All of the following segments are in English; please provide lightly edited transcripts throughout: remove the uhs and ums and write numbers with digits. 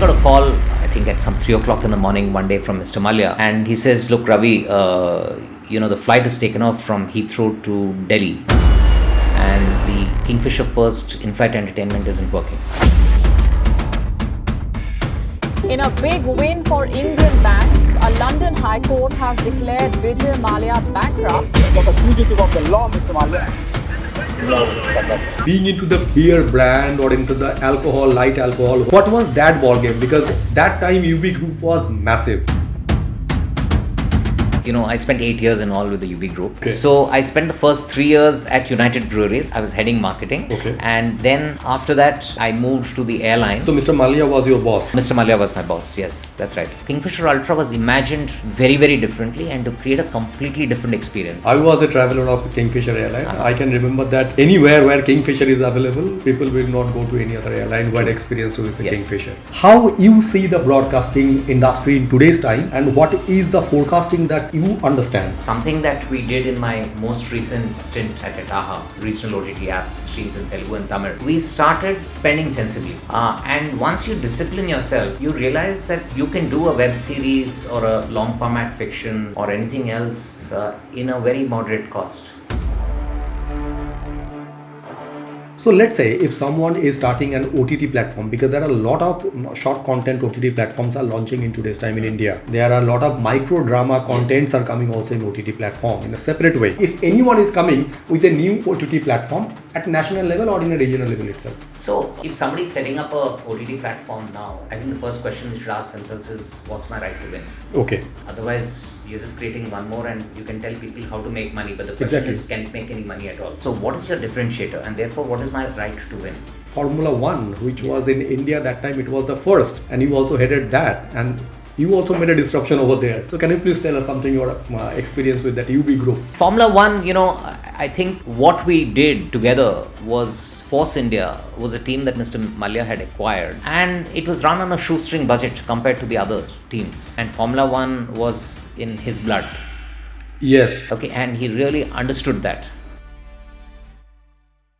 got a call, I think at some 3 o'clock in the morning one day from Mr. Malia, and he says, look, Ravi, the flight is taken off from Heathrow to Delhi, and the Kingfisher first in-flight entertainment isn't working. In a big win for Indian banks, a London High Court has declared Vijay Mallya bankrupt. Was a fugitive of the law, Mr. Mallya. Being into the beer brand or into the alcohol, light alcohol, what was that ball game? Because that time UB Group was massive. I spent 8 years in all with the UB Group. Okay. So I spent the first 3 years at United Breweries. I was heading marketing. Okay. And then after that, I moved to the Airlines. So Mr. Malia was your boss? Mr. Malia was my boss, yes, that's right. Kingfisher Ultra was imagined very, very differently and to create a completely different experience. I was a traveler of Kingfisher airline. I can remember that anywhere where Kingfisher is available, people will not go to any other airline who had experience with Kingfisher. How you see the broadcasting industry in today's time, and what is the forecasting that you understand? Something that we did in my most recent stint at Etaha, regional OTT app, streams in Telugu and Tamil, we started spending sensibly. And once you discipline yourself, you realize that you can do a web series or a long format fiction or anything else in a very moderate cost. So let's say if someone is starting an OTT platform, because there are a lot of short content OTT platforms are launching in today's time in India. There are a lot of micro drama contents are coming also in OTT platform in a separate way. If anyone is coming with a new OTT platform at national level or in a regional level itself. So if somebody is setting up a OTT platform now, I think the first question they should ask themselves is, what's my right to win? Okay. Otherwise, you're just creating one more and you can tell people how to make money, but the question is, can it make any money at all? So what is your differentiator, and therefore what is my right to win? Formula 1, which was in India that time, it was the first, and you also headed that, and you also made a disruption over there. So can you please tell us something, your experience with that UB Group? Formula 1, I think what we did together was Force India was a team that Mr. Malia had acquired, and it was run on a shoestring budget compared to the other teams, and Formula 1 was in his blood. Yes. Okay, and he really understood that.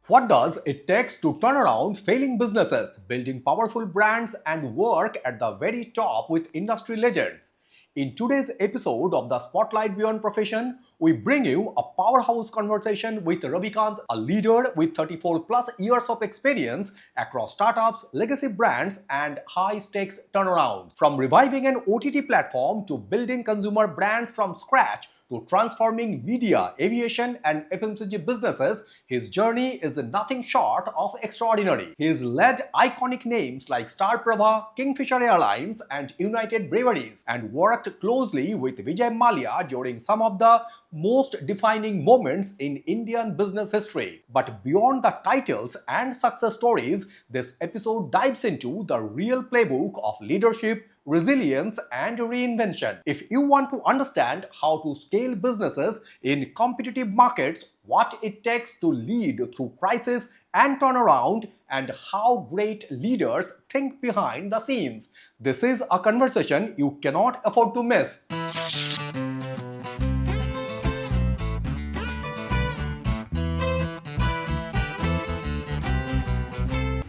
What does it take to turn around failing businesses, building powerful brands, and work at the very top with industry legends? In today's episode of the Spotlight Beyond Profession, we bring you a powerhouse conversation with Ravikant, a leader with 34 plus years of experience across startups, legacy brands, and high-stakes turnarounds. From reviving an OTT platform to building consumer brands from scratch, to transforming media, aviation, and FMCG businesses, his journey is nothing short of extraordinary. He has led iconic names like Star Prabha, Kingfisher Airlines, and United Breweries, and worked closely with Vijay Mallya during some of the most defining moments in Indian business history. But beyond the titles and success stories, this episode dives into the real playbook of leadership, resilience, and reinvention. If you want to understand how to scale businesses in competitive markets, what it takes to lead through crisis and turnaround, and how great leaders think behind the scenes, this is a conversation you cannot afford to miss.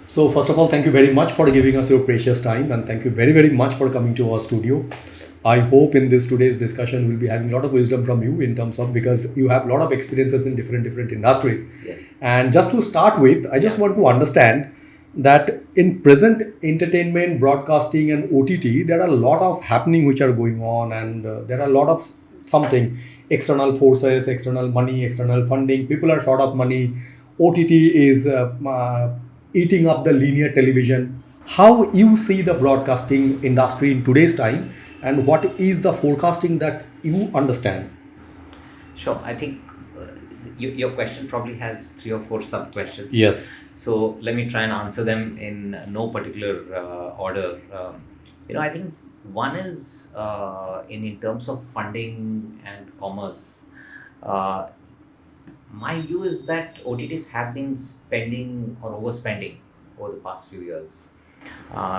So first of all, thank you very much for giving us your precious time, and thank you very, very much for coming to our studio. I hope in today's discussion we'll be having a lot of wisdom from you in terms of, because you have a lot of experiences in different industries. Yes. And just to start with, I just want to understand that in present entertainment, broadcasting, and OTT, there are a lot of happening which are going on, and there are a lot of something, external forces, external money, external funding. People are short of money. OTT is eating up the linear television. How you see the broadcasting industry in today's time, and what is the forecasting that you understand? Sure, I think your question probably has 3 or 4 sub-questions. Yes. So let me try and answer them in no particular order. I think one is in terms of funding and commerce. My view is that OTTs have been spending or overspending over the past few years.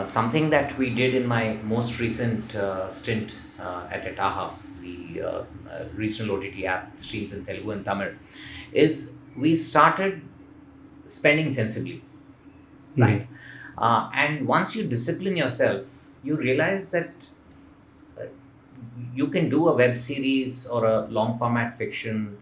Something that we did in my most recent stint at Etaha, the regional OTT app, streams in Telugu and Tamil, is we started spending sensibly, right? And once you discipline yourself, you realize that you can do a web series or a long format fiction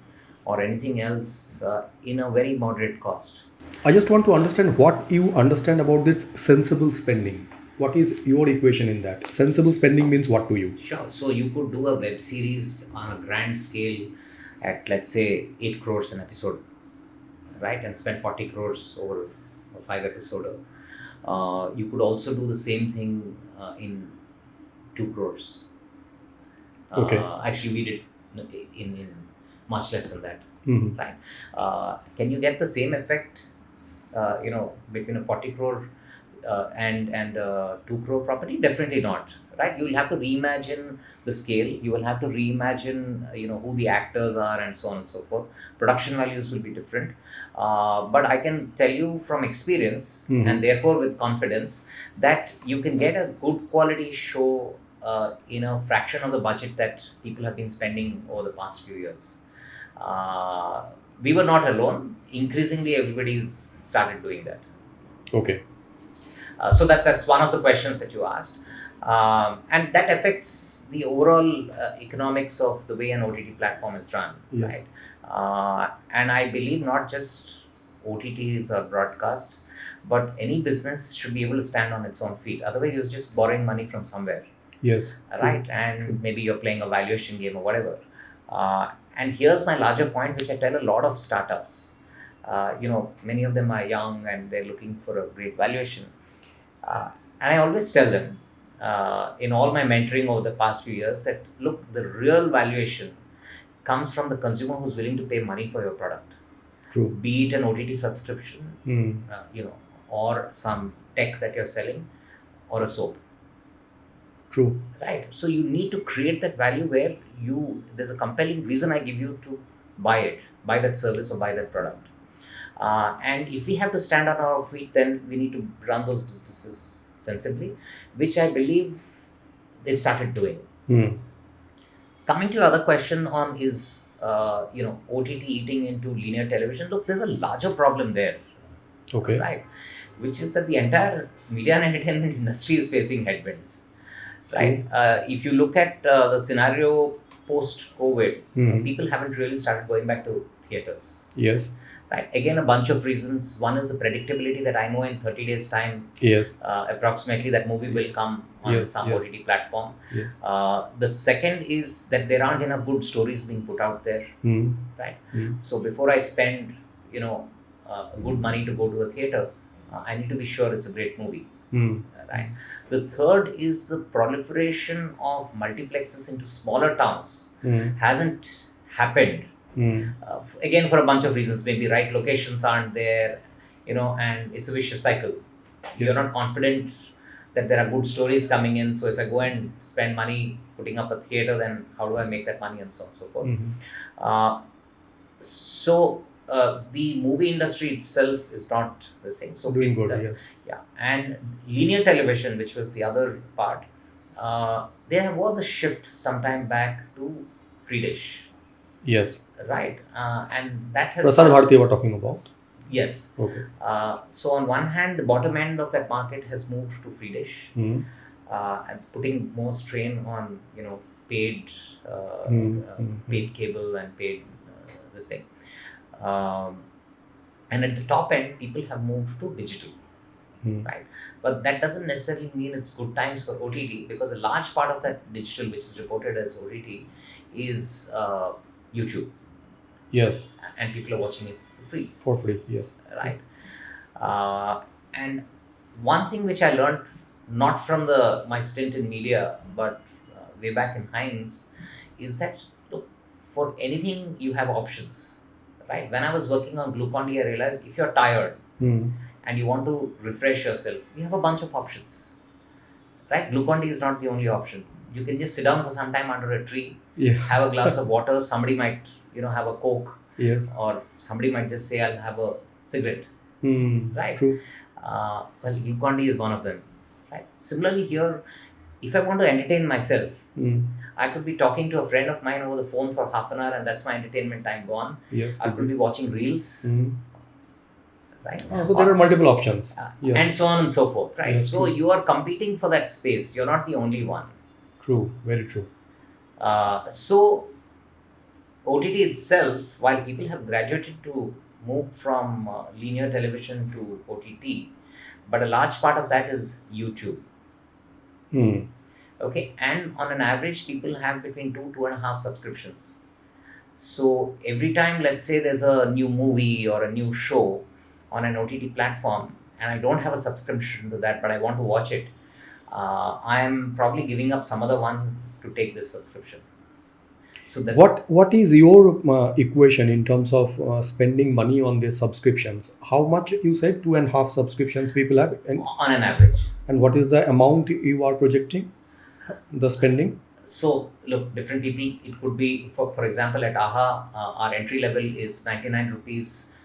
or anything else in a very moderate cost. I just want to understand what you understand about this sensible spending. What is your equation in that? Sensible spending means what to you? Sure. So you could do a web series on a grand scale at, let's say, 8 crores an episode, right? And spend 40 crores over a 5 episode. You could also do the same thing in 2 crores. Okay. Actually, we did in much less than that, Mhm. right? Can you get the same effect, between a 40 crore and 2 crore property? Definitely not, right? You will have to reimagine the scale. You will have to reimagine, who the actors are and so on and so forth. Production values will be different. But I can tell you from experience and therefore with confidence that you can get a good quality show in a fraction of the budget that people have been spending over the past few years. We were not alone. Increasingly, everybody's started doing that. Okay. So that's one of the questions that you asked. And that affects the overall economics of the way an OTT platform is run. Yes. Right? And I believe not just OTTs or broadcast, but any business should be able to stand on its own feet. Otherwise, you're just borrowing money from somewhere. Yes. Right? And maybe you're playing a valuation game or whatever. And here's my larger point, which I tell a lot of startups. Many of them are young and they're looking for a great valuation. And I always tell them, in all my mentoring over the past few years, that look, the real valuation comes from the consumer who's willing to pay money for your product. True. Be it an OTT subscription, or some tech that you're selling, or a soap. True. Right. So you need to create that value where there's a compelling reason I give you to buy that service or buy that product. And if we have to stand on our feet, then we need to run those businesses sensibly, which I believe they've started doing. Coming to your other question on is, OTT eating into linear television. Look, there's a larger problem there. Okay. Right. Which is that the entire media and entertainment industry is facing headwinds. Right. If you look at the scenario post-COVID, people haven't really started going back to theaters. Yes. Right. Again, a bunch of reasons. One is the predictability that I know in 30 days' time, Yes. approximately, that movie will come on some OTT platform. Yes. The second is that there aren't enough good stories being put out there. Right. So before I spend, good money to go to a theater, I need to be sure it's a great movie. Right. The third is the proliferation of multiplexes into smaller towns hasn't happened. Again, for a bunch of reasons. Maybe right locations aren't there, and it's a vicious cycle. You're not confident that there are good stories coming in. So if I go and spend money putting up a theater, then how do I make that money, and so on and so forth. The movie industry itself is not the same. So Doing good, yes. Yeah. And linear television, which was the other part, there was a shift some time back to free dish. Yes. Right. And that has... Prasar Bharati we're talking about. Yes. Okay. So on one hand, the bottom end of that market has moved to free dish, and putting more strain on, paid paid cable and paid this thing. And at the top end, people have moved to digital. Right. But that doesn't necessarily mean it's good times for OTT, because a large part of that digital, which is reported as OTT, is YouTube. Yes. And people are watching it for free. For free, yes. Right. And one thing which I learned, not from my stint in media, but way back in Heinz, is that, look, for anything you have options. Right. When I was working on Glucon-D, I realized if you're tired and you want to refresh yourself, you have a bunch of options. Right. Glucon-D is not the only option. You can just sit down for some time under a tree, have a glass of water. Somebody might, have a Coke. Yes. Or somebody might just say, I'll have a cigarette. Right. True. Well, Glucon-D is one of them. Right. Similarly here, if I want to entertain myself, I could be talking to a friend of mine over the phone for half an hour, and that's my entertainment time gone. Yes. I could be watching reels. right? So there are multiple options. Yes. And so on and so forth, right? Yes, So true. you are competing for that space. You're not the only one. True. Very true. So OTT itself, while people have graduated to move from linear television to OTT, but a large part of that is YouTube. Hmm. Okay, and on an average, people have between 2.5 subscriptions. So every time, let's say there's a new movie or a new show on an OTT platform, and I don't have a subscription to that, but I want to watch it, I'm probably giving up some other one to take this subscription. So that's What is your equation in terms of spending money on these subscriptions? How much you said 2.5 subscriptions people have, on an average. and what is the amount you are projecting the spending? So look, different people, it could be, for example, at AHA, our entry level is 99 rupees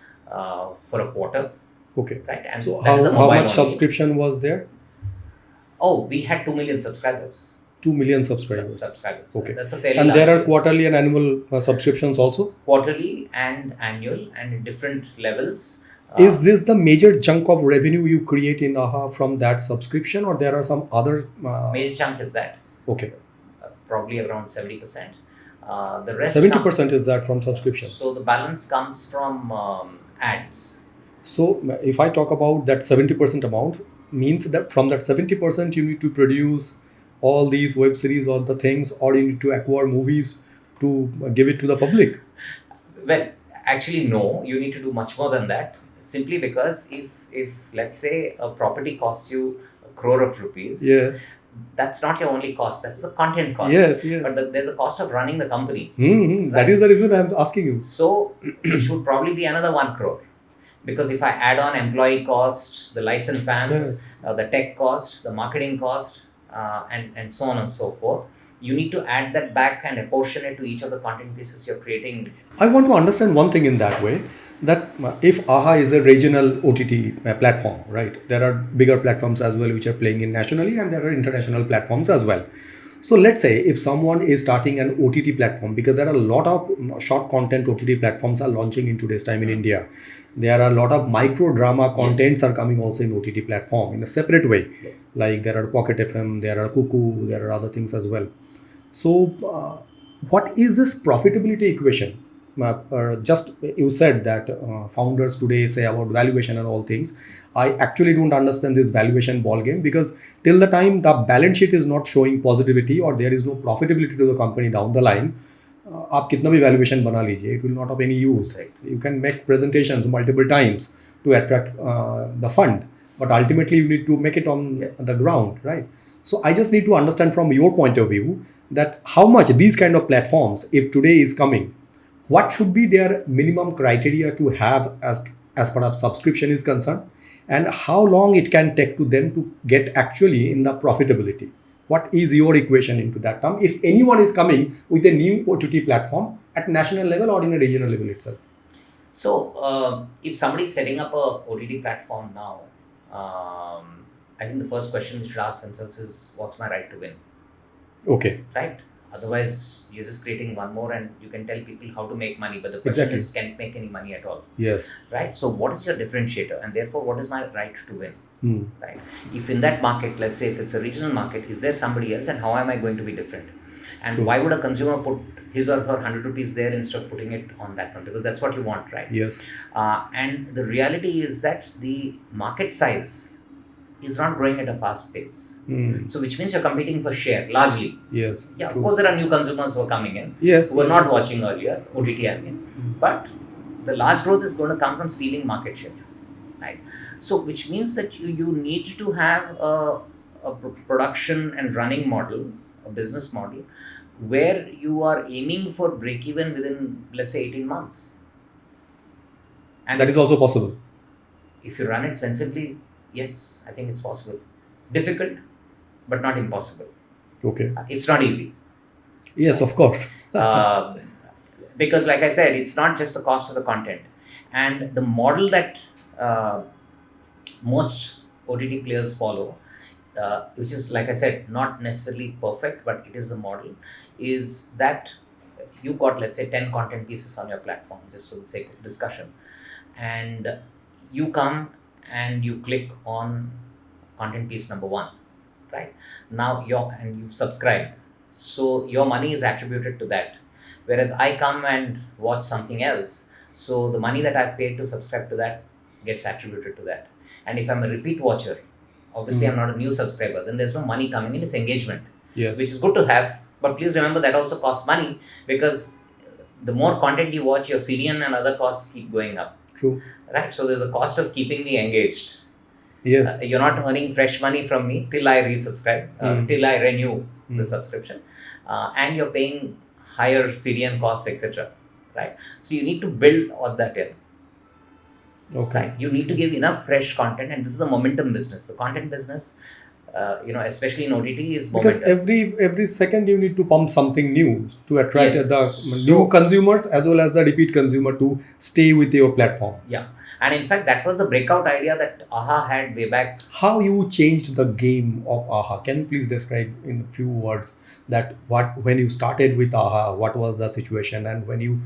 for a quarter, Okay. right? And So that is a how mobile much only. subscription was there? Oh, we had 2 million subscribers. 2 million subscribers. Subscribers. Okay. That's a fairly And large there are base. quarterly and annual subscriptions also. Quarterly and annual and in different levels. Is this the major chunk of revenue you create in AHA from that subscription, or there are some other? Major chunk is that, Okay. probably around 70%. The rest 70% is that from subscriptions. So the balance comes from ads. So if I talk about that 70% amount, means that from that 70% you need to produce all these web series or the things, or you need to acquire movies to give it to the public. Well, actually, no, you need to do much more than that. Simply because if let's say a property costs you 1 crore of rupees, Yes. that's not your only cost. That's the content cost. Yes, yes. But there's a cost of running the company. That Right. is the reason I'm asking you. So it should probably be another 1 crore. Because if I add on employee cost, the lights and fans, the tech cost, the marketing cost, and so on and so forth, you need to add that back and apportion it to each of the content pieces you're creating. I want to understand one thing in that way, that if AHA is a regional OTT platform, right? There are bigger platforms as well which are playing in nationally, and there are international platforms as well. So let's say if someone is starting an OTT platform, because there are a lot of short content OTT platforms are launching in today's time in India. There are a lot of micro drama contents are coming also in OTT platform in a separate way. Yes. Like there are Pocket FM, there are Cuckoo, there are other things as well. So what is this profitability equation? Just you said that founders today say about valuation and all things. I actually don't understand this valuation ball game, because till the time the balance sheet is not showing positivity or there is no profitability to the company down the line, आप कितना भी valuation बना लीजिए, it will not have any use. You can make presentations multiple times to attract the fund, but ultimately you need to make it on the ground, right? So I just need to understand from your point of view that how much these kind of platforms, if today is coming, what should be their minimum criteria to have as part of subscription is concerned, and how long it can take to them to get actually in the profitability. What is your equation into that term, if anyone is coming with a new OTT platform at national level or in a regional level itself? So if somebody is setting up a OTT platform now, I think the first question they should ask themselves is, what's my right to win? Okay. Right? Otherwise, you're just creating one more and you can tell people how to make money, but the question is, can it make any money at all? Yes. Right? So what is your differentiator? And therefore, what is my right to win? Right? If in that market, let's say if it's a regional market, is there somebody else, and how am I going to be different? And why would a consumer put his or her 100 rupees there instead of putting it on that one? Because that's what you want, right? Yes. And the reality is that the market size is not growing at a fast pace. So which means you're competing for share largely. Yes. Yeah, of course there are new consumers who are coming in, Yes. who were not watching earlier, OTT I mean. But the large growth is going to come from stealing market share. Right? So which means that you need to have a production and running model, a business model, where you are aiming for break-even within, let's say, 18 months. And That is also possible. if you run it sensibly, yes, I think it's possible. Difficult, but not impossible. Okay. It's not easy. Yes, of course. Because like I said, it's not just the cost of the content. And the model that most OTT players follow, which is, like I said, not necessarily perfect, but it is the model, is that you got, let's say, 10 content pieces on your platform, just for the sake of discussion. And you come and you click on content piece number 1, right? Now you've subscribed, so your money is attributed to that. Whereas I come and watch something else, so the money that I've paid to subscribe to that gets attributed to that. And if I'm a repeat watcher, obviously I'm not a new subscriber, then there's no money coming in, it's engagement. Yes. Which is good to have, but please remember that also costs money, because the more content you watch, your CDN and other costs keep going up. True. Right? So there's a cost of keeping me engaged. Yes. You're not earning fresh money from me till I resubscribe, till I renew the subscription, and you're paying higher CDN costs, etc. Right? So you need to build all that in. Okay. Right? You need to give enough fresh content, and this is a momentum business. The content business, especially in OTT, is momentum. Because every second you need to pump something new to attract Yes. the new consumers as well as the repeat consumer to stay with your platform. Yeah. And in fact, that was a breakout idea that AHA had way back. How you changed the game of AHA? Can you please describe in a few words that when you started with AHA, what was the situation, and when you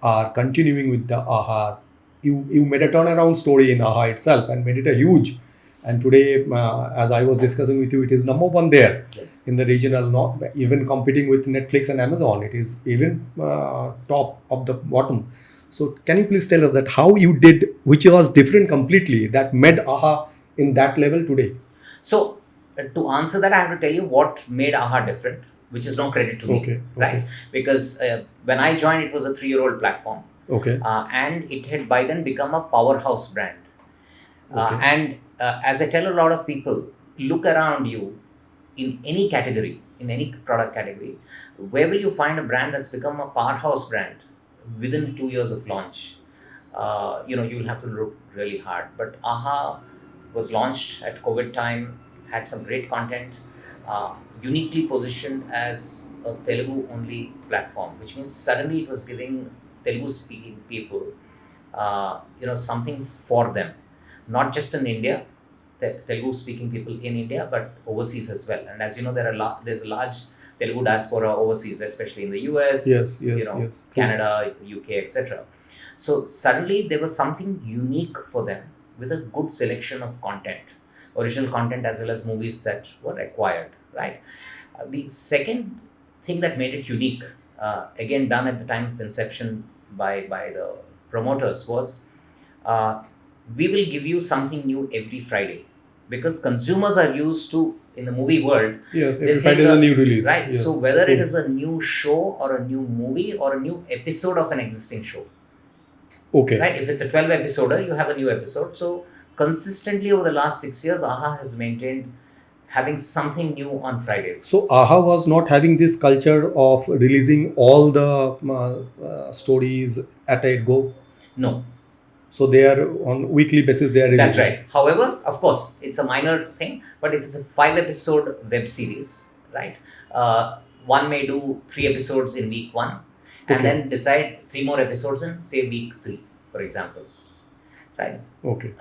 are continuing with the AHA, you made a turnaround story in AHA itself and made it a huge. And today, as I was discussing with you, it is number 1 there. Yes. In the regional, not even competing with Netflix and Amazon. It is even top of the bottom. So can you please tell us that how you did, which was different completely, that made AHA in that level today? So to answer that, I have to tell you what made AHA different, which is no credit to me, right? Because when I joined, it was a 3-year-old platform. Okay. And it had by then become a powerhouse brand. And as I tell a lot of people, look around you in any category, in any product category, where will you find a brand that's become a powerhouse brand within 2 years of launch? You'll have to look really hard. But AHA was launched at COVID time, had some great content, uniquely positioned as a Telugu only platform, which means suddenly it was giving Telugu speaking people, something for them, not just in India, Telugu speaking people in India, but overseas as well. And as you know, there's a large Telugu diaspora overseas, especially in the US, Yes. Canada, UK, etc. So suddenly there was something unique for them with a good selection of content, original content as well as movies that were acquired, right? The second thing that made it unique, again done at the time of inception by the promoters, was we will give you something new every Friday, because consumers are used to, in the movie world, yes, every Friday is a new release, right? Yes. So whether it is a new show or a new movie or a new episode of an existing show, okay, right? If it's a 12 episoder, you have a new episode. So consistently over the last 6 years, AHA has maintained having something new on Fridays. So AHA was not having this culture of releasing all the stories at a go. No. So they are on weekly basis. They are releasing. That's right. However, of course, it's a minor thing. But if it's a 5-episode web series, right? One may do 3 episodes in week 1, and then decide 3 more episodes in, say, week 3, for example, right? Okay.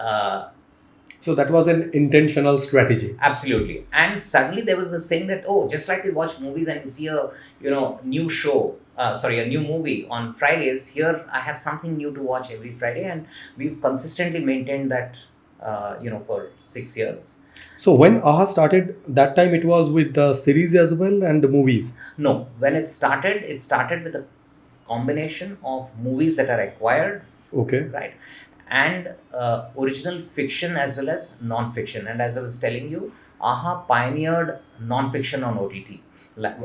So that was an intentional strategy. Absolutely. And suddenly there was this thing that, just like we watch movies and we see a new show, a new movie on Fridays, here I have something new to watch every Friday, and we've consistently maintained that, for 6 years. So when AHA started, that time it was with the series as well and the movies? No. When it started with a combination of movies that are acquired, right, and original fiction as well as non-fiction. And as I was telling you, AHA pioneered non-fiction on OTT.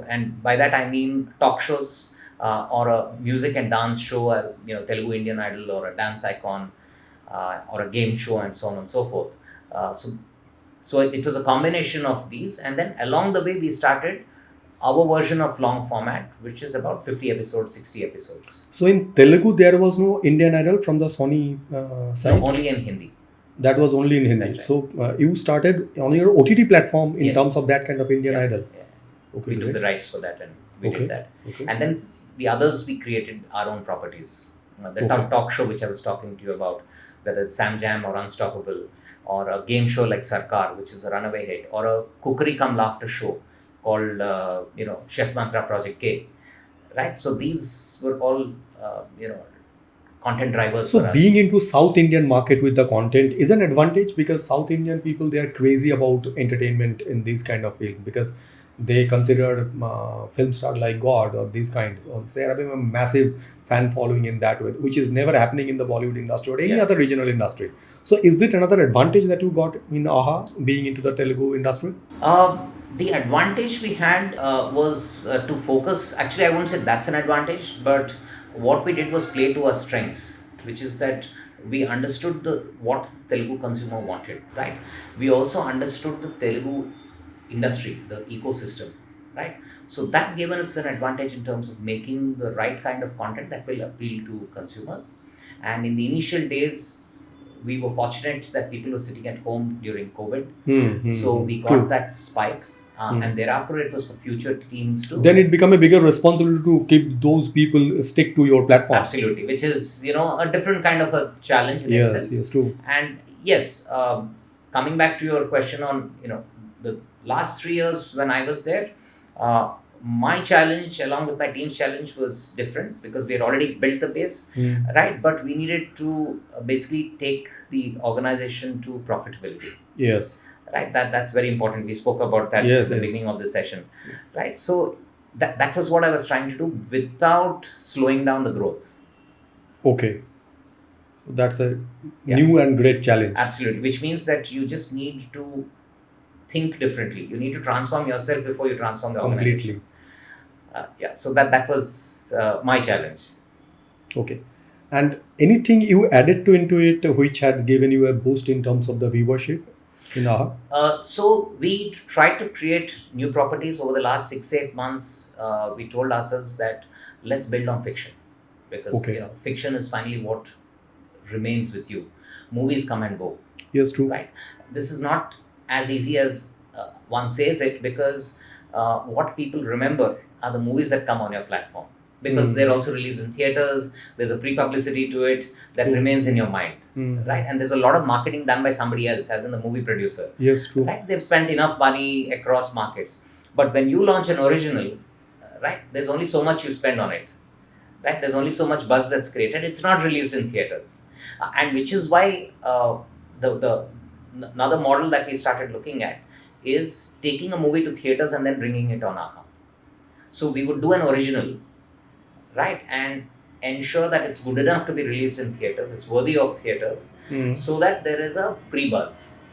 And by that I mean talk shows or a music and dance show, Telugu Indian Idol or a dance icon or a game show and so on and so forth. So it was a combination of these. And then along the way we started our version of long format, which is about 50 episodes, 60 episodes. So in Telugu, there was no Indian Idol from the Sony side? No, only in Hindi. That was only in Hindi. Right. So you started on your OTT platform in terms of that kind of Indian Idol? Yeah. Okay, we took the rights for that and we did that. And then the others, we created our own properties. The talk show which I was talking to you about, whether it's Sam Jam or Unstoppable, or a game show like Sarkar, which is a runaway hit, or a cookery cum laughter show called Chef Mantra Project K, right? So these were all content drivers So for us. being into South Indian market with the content is an advantage, because South Indian people, they are crazy about entertainment in these kind of film, because they consider film star like God or these kind. They are having a massive fan following in that way, which is never happening in the Bollywood industry or any Yeah. other regional industry. So is it another advantage that you got in AHA being into the Telugu industry? The advantage we had was to focus. Actually, I won't say that's an advantage, but what we did was play to our strengths, which is that we understood what Telugu consumer wanted, right? We also understood the Telugu industry, the ecosystem, right? So that gave us an advantage in terms of making the right kind of content that will appeal to consumers. And in the initial days, we were fortunate that people were sitting at home during COVID. So we got True. that spike. And thereafter it was for future teams to Then it become a bigger responsibility to keep those people stick to your platform. absolutely, which is a different kind of a challenge in Yes, itself. yes, true. And yes, coming back to your question on the last 3 years when I was there, my challenge along with my team's challenge was different because we had already built the base, right? But we needed to basically take the organization to profitability. Yes. Right, that's very important. We spoke about that Yes, at the yes. beginning of the session, right? So that was what I was trying to do without slowing down the growth. Okay. So that's a Yeah. new and great challenge. Absolutely, which means that you just need to think differently. You need to transform yourself before you transform the organization. Completely. So that was my challenge. Okay. And anything you added to into it which has given you a boost in terms of the viewership in AHA? So we tried to create new properties over the last 6-8 months. We told ourselves that let's build on fiction, because Okay. fiction is finally what remains with you. Movies come and go, Yes, true. right? This is not as easy as one says it, because what people remember are the movies that come on your platform, because they're also released in theaters. There's a pre-publicity to it that remains in your mind, right? And there's a lot of marketing done by somebody else, as in the movie producer. Yes, true. Right? They've spent enough money across markets. But when you launch an original, right, there's only so much you spend on it. Right? There's only so much buzz that's created. It's not released in theaters. And which is why the another model that we started looking at is taking a movie to theaters and then bringing it on AHA. So we would do an original, right, and ensure that it's good enough to be released in theaters, it's worthy of theaters, so that there is a pre-buzz.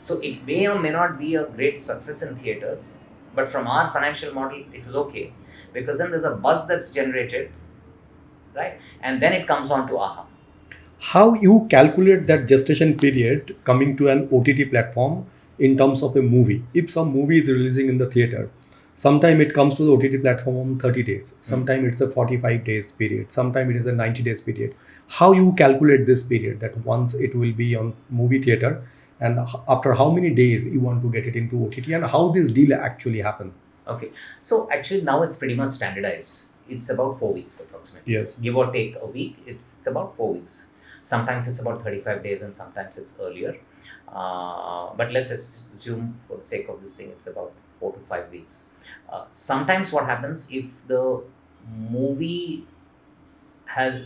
So it may or may not be a great success in theaters, but from our financial model, it was okay, because then there's a buzz that's generated, right, and then it comes on to AHA. How you calculate that gestation period coming to an OTT platform in terms of a movie? If some movie is releasing in the theater, sometime it comes to the OTT platform on 30 days. Sometime it's a 45 days period. Sometime it is a 90 days period. How you calculate this period, that once it will be on movie theater, and after how many days you want to get it into OTT, and how this deal actually happen? Okay, so actually now it's pretty much standardized. It's about 4 weeks approximately. Yes. Give or take a week, it's about 4 weeks. Sometimes it's about 35 days and sometimes it's earlier. But let's assume for the sake of this thing, it's about 4 to 5 weeks. Sometimes what happens, if the movie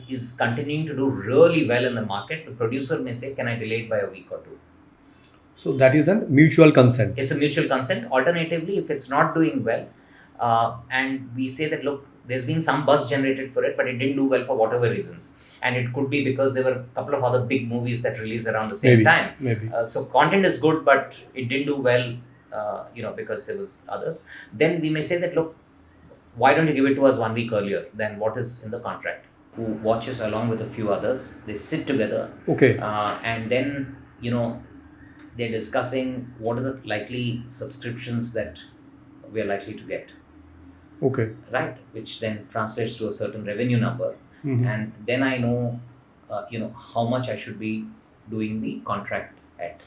is continuing to do really well in the market, the producer may say, can I delay it by a week or two? So that is a mutual consent. It's a mutual consent. Alternatively, if it's not doing well, and we say that, look, there's been some buzz generated for it, but it didn't do well for whatever reasons. And it could be because there were a couple of other big movies that released around the same time. Maybe. So content is good, but it didn't do well, because there was others. Then we may say that, look, why don't you give it to us 1 week earlier than what is in the contract? Who watches along with a few others. They sit together. Okay. And then, they're discussing what is the likely subscriptions that we are likely to get. Okay. Right, which then translates to a certain revenue number, and then I know, how much I should be doing the contract at,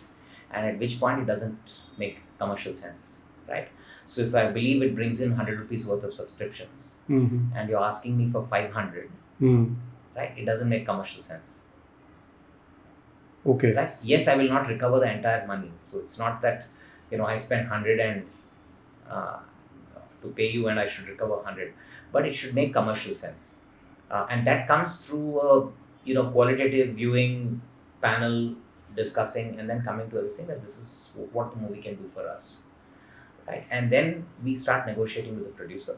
and at which point it doesn't make commercial sense, right? So if I believe it brings in 100 rupees worth of subscriptions, and you're asking me for 500, right? It doesn't make commercial sense. Okay. Right? Yes, I will not recover the entire money. So it's not that, I spent 100 and to pay you and I should recover 100, but it should make commercial sense. And that comes through qualitative viewing panel discussing and then coming to a thing that this is what the movie can do for us, right? And then we start negotiating with the producer,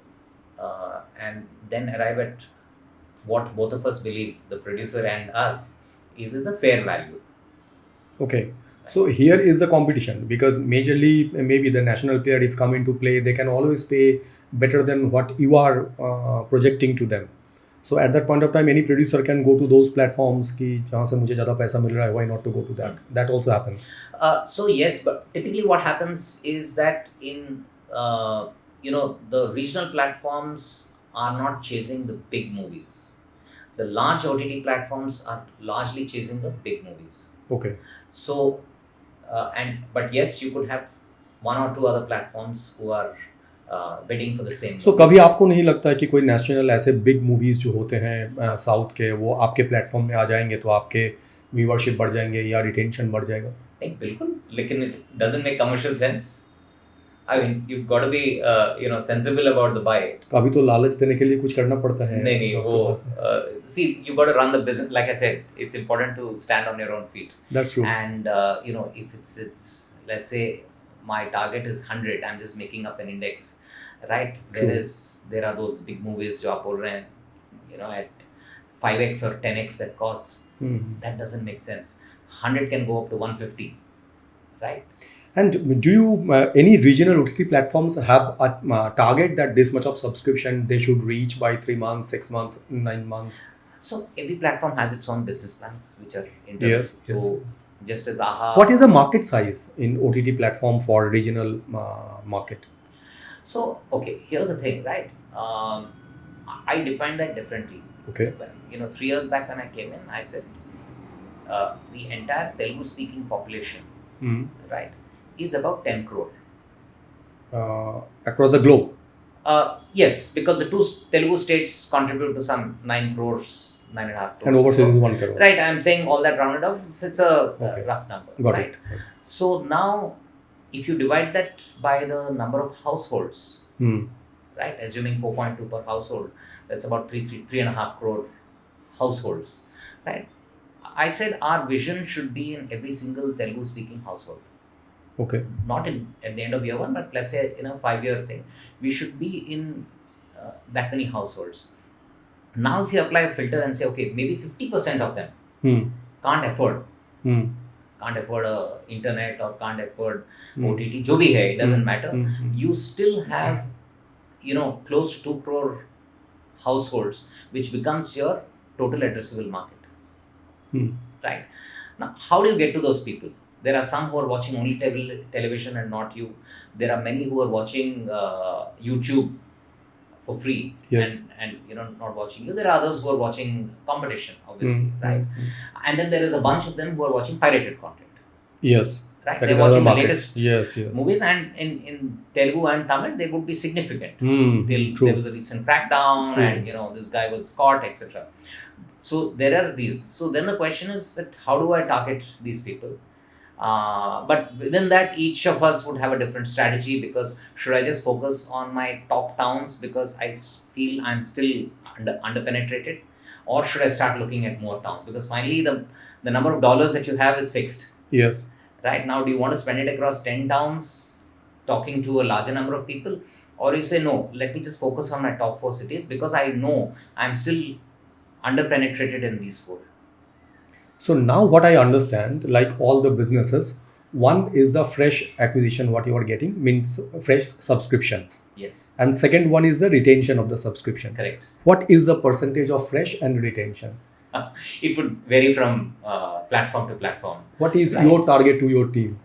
and then arrive at what both of us believe, the producer and us, is a fair value. Okay. So here is the competition, because majorly maybe the national player, if come into play, they can always pay better than what you are projecting to them. So at that point of time, any producer can go to those platforms कि जहाँ से मुझे ज़्यादा पैसा मिल रहा है, why not to go to that? That also happens. So yes, but typically what happens is that in the regional platforms are not chasing the big movies. The large OTT platforms are largely chasing the big movies. Okay. So but yes, you could have one or two other platforms who are bidding for the same. So कभी आपको नहीं लगता है कि कोई national ऐसे big movies जो होते हैं साउथ के, वो आपके प्लेटफॉर्म में आ जाएंगे तो आपके व्यूअरशिप बढ़ जाएंगे या रिटेंशन बढ़ जाएगा? नहीं, बिल्कुल, लेकिन it doesn't make commercial sense. I mean, you've got to be sensible about the buy. कभी तो लालच देने के लिए कुछ करना पड़ता है. नहीं वो see, you got to run the business. Like I said, it's important to stand on your own feet. That's true. And if it's let's say my target is 100, I'm just making up an index, right? There are those big movies जो आप बोल रहे हैं, at 5x or 10x that cost. That doesn't make sense. 100 can go up to 150, right? And do you any regional OTT platforms have a target that this much of subscription they should reach by 3 months, 6 months, 9 months? So every platform has its own business plans which are internal. Yes. So just as AHA. What is the market size in OTT platform for regional market? So okay, here's the thing, right? I define that differently. Okay. 3 years back when I came in, I said the entire Telugu speaking population, right, is about 10 crore. Across the globe? Yes, because the two Telugu states contribute to some 9 crores, 9.5 crores. And overseas is 1 crore. Right, I'm saying all that rounded off, it's a rough number. Got right? it. So now, if you divide that by the number of households, right, assuming 4.2 per household, that's about 3.5 crore households, right? I said our vision should be in every single Telugu speaking household. Okay. Not at the end of year 1, but let's say in a 5-year thing, we should be in that many households. Now if you apply a filter and say, okay, maybe 50% of them can't afford internet or can't afford OTT, jo bhi hai, it doesn't matter. You still have close to 2 crore households, which becomes your total addressable market. Right? Now, how do you get to those people? There are some who are watching only television and not you. There are many who are watching YouTube for free. Yes. and not watching you. There are others who are watching competition, obviously, right? And then there is a bunch of them who are watching pirated content. Yes. Right? That They're is watching the market. latest Yes. movies, and in Telugu and Tamil, they would be significant. True. There was a recent crackdown, and this guy was caught, etc. So there are these. So then the question is that how do I target these people? But within that, each of us would have a different strategy, because should I just focus on my top towns because I feel I'm still underpenetrated, or should I start looking at more towns? Because finally the number of dollars that you have is fixed. Yes. Right now, do you want to spend it across 10 towns talking to a larger number of people, or you say no, let me just focus on my top 4 cities because I know I'm still underpenetrated in these 4. So now what I understand, like all the businesses, one is the fresh acquisition, what you are getting, means fresh subscription. Yes. And second one is the retention of the subscription. Correct. What is the percentage of fresh and retention? It would vary from platform to platform. What is your target to your team?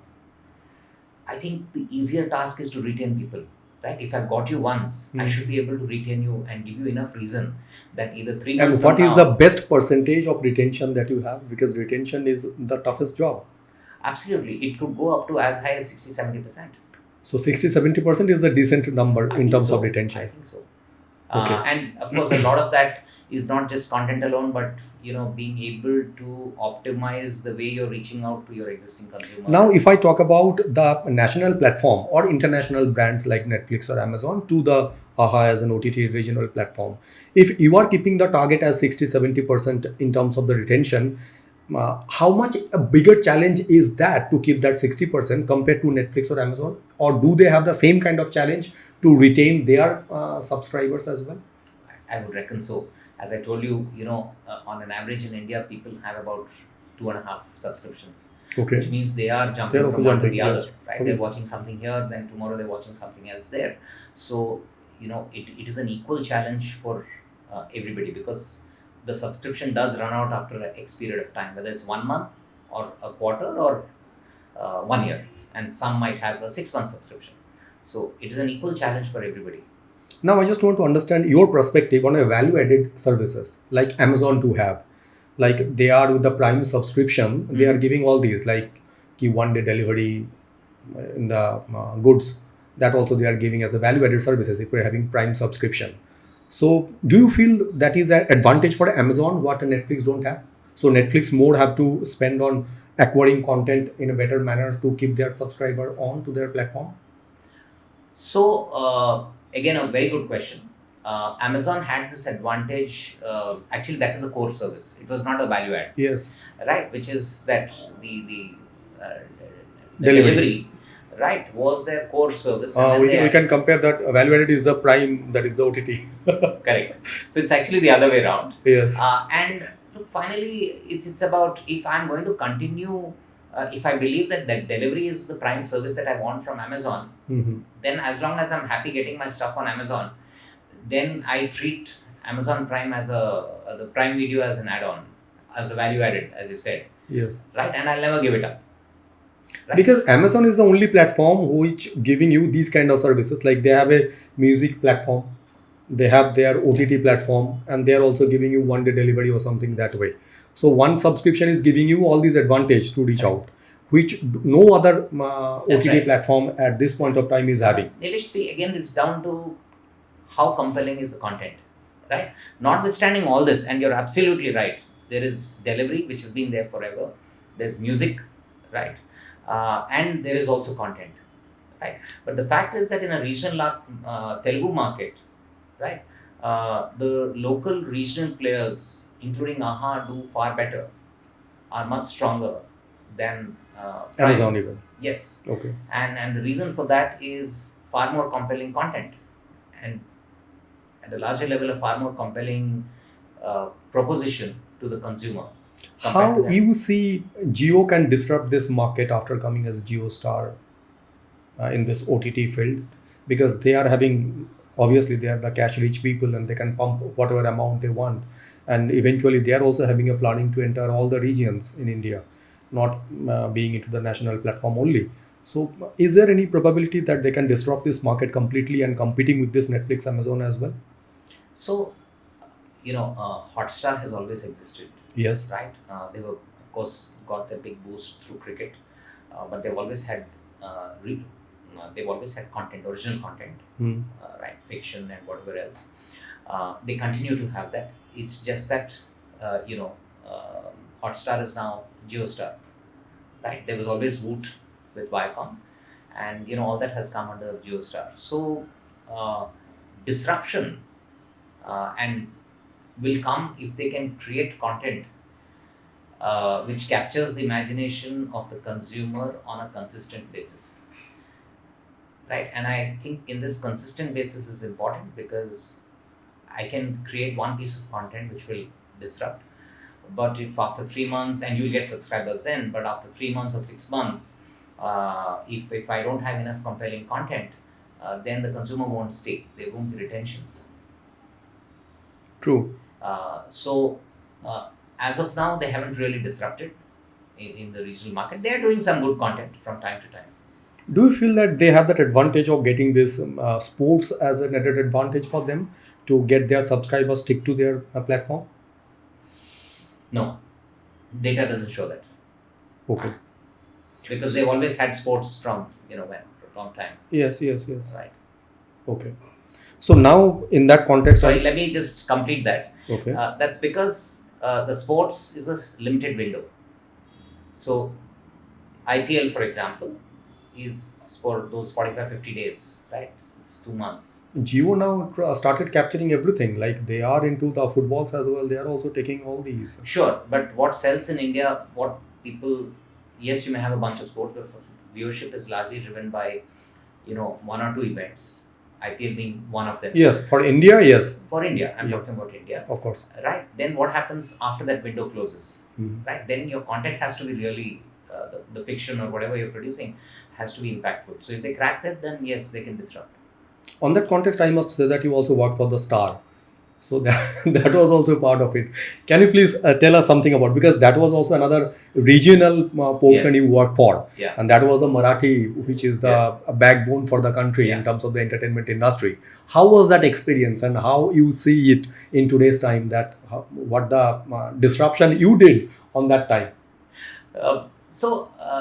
I think the easier task is to retain people. Right? If I've got you once, I should be able to retain you and give you enough reason that either 3 months And from what is now, the best percentage of retention that you have? Because retention is the toughest job. Absolutely. It could go up to as high as 60-70%. So 60-70% is a decent number in terms of retention. I think so. Okay. And of course, a lot of that is not just content alone, but being able to optimize the way you're reaching out to your existing consumer. Now, if I talk about the national platform or international brands like Netflix or Amazon to the AHA as an OTT regional platform, if you are keeping the target as 60-70% in terms of the retention, how much a bigger challenge is that to keep that 60% compared to Netflix or Amazon? Or do they have the same kind of challenge to retain their subscribers as well? I would reckon so. As I told you, on an average in India, people have about 2.5 subscriptions. Okay. Which means they are jumping They're also from one to jumping, the other, yes. right? Obviously. They're watching something here, then tomorrow they're watching something else there. So, it is an equal challenge for everybody, because the subscription does run out after an X period of time, whether it's 1 month or a quarter or 1 year. And some might have a 6-month subscription. So, it is an equal challenge for everybody. Now, I just want to understand your perspective on a value-added services like Amazon do have. Like they are with the Prime subscription, they are giving all these like ki 1-day delivery in the goods. That also they are giving as a value-added services if we're having Prime subscription. So, do you feel that is an advantage for Amazon what Netflix don't have? So Netflix more have to spend on acquiring content in a better manner to keep their subscriber on to their platform? So, again, a very good question. Amazon had this advantage. Actually, that is a core service. It was not a value add, Yes. right? Which is that the Delivery. delivery, right, was their core service. And then We they can added compare that value-added is the Prime, that is the OTT. this. Correct. So it's actually the other way around. Yes. And look, finally, it's about, if I'm going to continue. If I believe that delivery is the prime service that I want from Amazon, then as long as I'm happy getting my stuff on Amazon, then I treat Amazon Prime as the Prime Video as an add-on, as a value added, as you said. Yes. Right? And I'll never give it up. Right? Because Amazon is the only platform which giving you these kind of services. Like they have a music platform, they have their OTT platform, and they are also giving you 1-day delivery or something that way. So one subscription is giving you all these advantage to reach out, which no other OTT right. platform at this point of time is having. Nilesh, see, again, it's down to how compelling is the content, right? Notwithstanding all this, and you're absolutely right, there is delivery, which has been there forever. There's music, right? And there is also content, right? But the fact is that in a regional Telugu market, right, the local regional players, including AHA, do far better, are much stronger than Prime. Amazon even. Yes. Okay. And the reason for that is far more compelling content, and at a larger level, a far more compelling proposition to the consumer. How you see Geo can disrupt this market after coming as JioStar in this OTT field? Because they are having, obviously they are the cash rich people and they can pump whatever amount they want, and eventually they are also having a planning to enter all the regions in India, not being into the national platform only. So is there any probability that they can disrupt this market completely and competing with this Netflix, Amazon as well? So, Hotstar has always existed. Yes. Right? They were, of course, got their big boost through cricket, but they've always had content, original content, right, fiction and whatever else. They continue to have that. It's just that Hotstar is now JioStar, right? There was always Woot with Viacom, and all that has come under JioStar. So disruption and will come if they can create content which captures the imagination of the consumer on a consistent basis. Right? And I think in this consistent basis is important, because I can create one piece of content which will disrupt, but if after 3 months, and you'll get subscribers then, but after 3 months or 6 months, if I don't have enough compelling content, then the consumer won't stay. There won't be retentions. True. So as of now, they haven't really disrupted in the regional market. They are doing some good content from time to time. Do you feel that they have that advantage of getting this sports as an added advantage for them to get their subscribers stick to their platform? No, data doesn't show that. Okay. Because they've always had sports from when, for a long time. Yes. Right. Okay. So now in that context, Sorry, let me just complete that. Okay. That's because the sports is a limited window. So IPL, for example, is for those 45-50 days, right? It's 2 months. Geo now started capturing everything. Like they are into the footballs as well. They are also taking all these. Sure, but what sells in India, what people, yes, you may have a bunch of sports, but viewership is largely driven by, one or two events. IPL being one of them. Yes, for India, yes, For India, I'm Yes. talking about India. of course. Right. Then what happens after that window closes? Mhm. Right. Then your content has to be really, the fiction or whatever you're producing has to be impactful. So if they crack that, then yes, they can disrupt. On that context, I must say that you also worked for the Star. So that was also part of it. Can you please tell us something about, because that was also another regional portion Yes. you worked for, Yeah. and that was a Marathi, which is the Yes. backbone for the country Yeah. in terms of the entertainment industry. How was that experience, and how you see it in today's time? What the disruption you did on that time?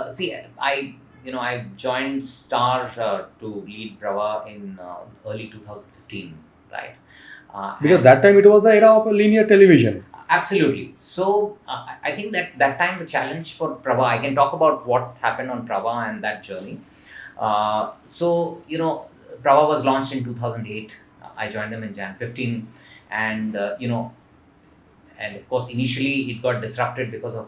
See, I joined Star to lead Brava in early 2015, right? Because And- that time it was the era of linear television. Absolutely. So I think that time the challenge for Prava, I can talk about what happened on Prava and that journey. Prava was launched in 2008. I joined them in Jan 15, and and of course initially it got disrupted because of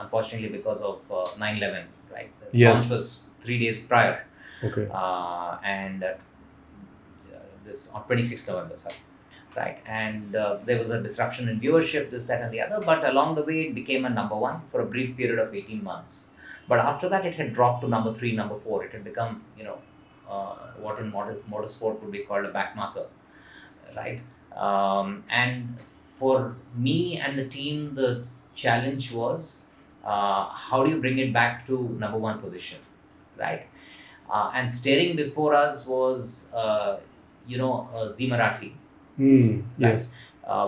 unfortunately because of 9/11. Right. The Yes. launch was 3 days prior, Okay. and this on 26th November. Sorry. Right, and there was a disruption in viewership, this, that, and the other. But along the way, it became a number one for a brief period of 18 months. But after that, it had dropped to number 3, number 4. It had become, what in motorsport would be called a backmarker, right? And for me and the team, the challenge was how do you bring it back to number 1 position, right? And staring before us was, Zee Marathi. Yes.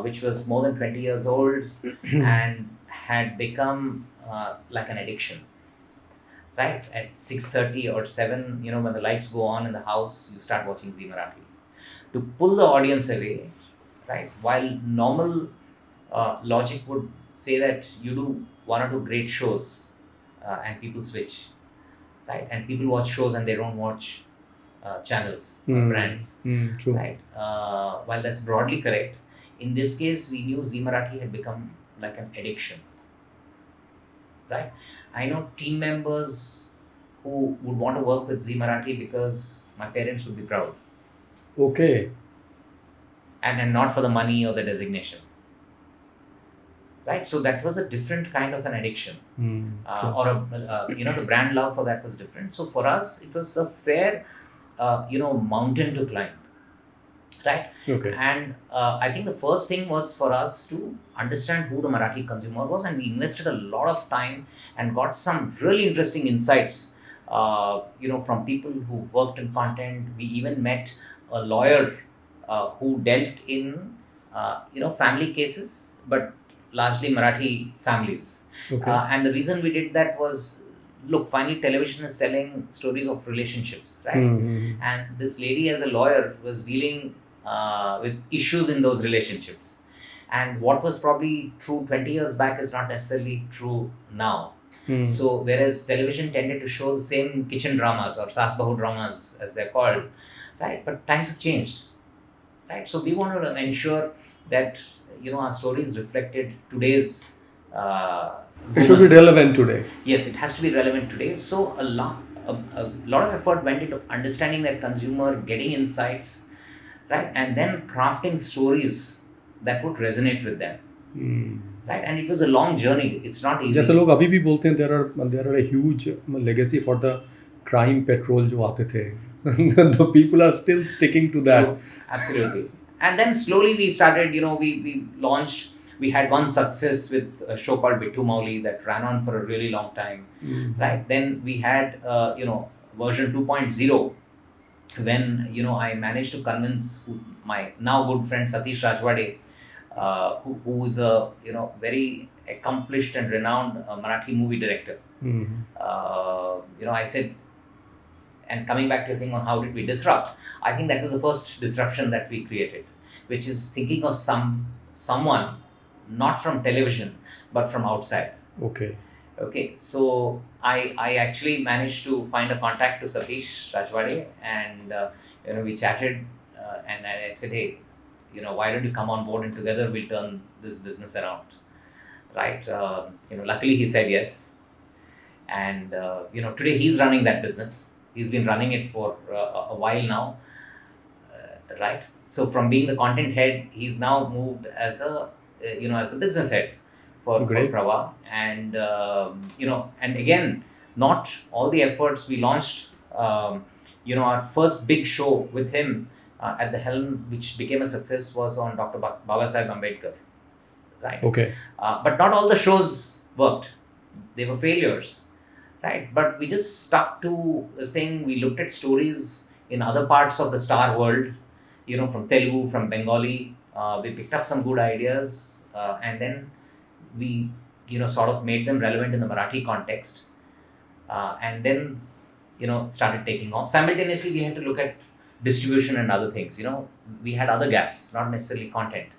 Which was more than 20 years old and had become like an addiction. Right? At 6:30 or 7, when the lights go on in the house, you start watching Zee Marathi. To pull the audience away, right? While normal logic would say that you do 1 or 2 great shows and people switch, right? And people watch shows and they don't watch channels or brands. True. Right. While that's broadly correct, in this case, we knew Zee Marathi had become like an addiction. Right. I know team members who would want to work with Zee Marathi because my parents would be proud, Okay. and not for the money or the designation. Right. So that was a different kind of an addiction, True. or the brand love for that was different. So for us, it was a fair, mountain to climb. Right. Okay. And I think the first thing was for us to understand who the Marathi consumer was, and we invested a lot of time and got some really interesting insights, from people who worked in content. We even met a lawyer who dealt in, family cases, but largely Marathi families. Okay. And the reason we did that was, look, finally television is telling stories of relationships, right? Mhm. And this lady as a lawyer was dealing with issues in those relationships, and what was probably true 20 years back is not necessarily true now. So whereas television tended to show the same kitchen dramas or Saas Bahu dramas as they're called, right? But times have changed, right? So we wanted to ensure that our stories reflected today's It should be relevant today. yes, it has to be relevant today. So a lot of effort went into understanding that consumer, getting insights, right, and then crafting stories that would resonate with them, right? And it was a long journey. It's not easy. जैसे लोग अभी भी बोलते हैं there are a huge legacy for the crime patrol जो आते थे. The people are still sticking to that. True. Absolutely. And then slowly we started, we launched, we had one success with a show called Vittu Mauli that ran on for a really long time, right? Then we had, version 2.0, when, I managed to convince my now good friend Satish Rajwade, who is a, very accomplished and renowned Marathi movie director. I said, and coming back to your thing on how did we disrupt, I think that was the first disruption that we created, which is thinking of someone not from television but from outside. Okay. Okay, so I actually managed to find a contact to Satish Rajwade, and we chatted, and I said, hey, why don't you come on board and together we'll turn this business around, right? Luckily he said yes, and today he's running that business. He's been running it for a while now, right? So from being the content head, he's now moved as as the business head for Prava, and and again, not all the efforts we launched. Our first big show with him at the helm, which became a success, was on Dr. Babasaheb Ambedkar, right? Okay. But not all the shows worked; they were failures, right? But we just stuck to saying we looked at stories in other parts of the star world, from Telugu, from Bengali. We picked up some good ideas, and then we sort of made them relevant in the Marathi context, and then started taking off. Simultaneously, we had to look at distribution and other things. We had other gaps, not necessarily content.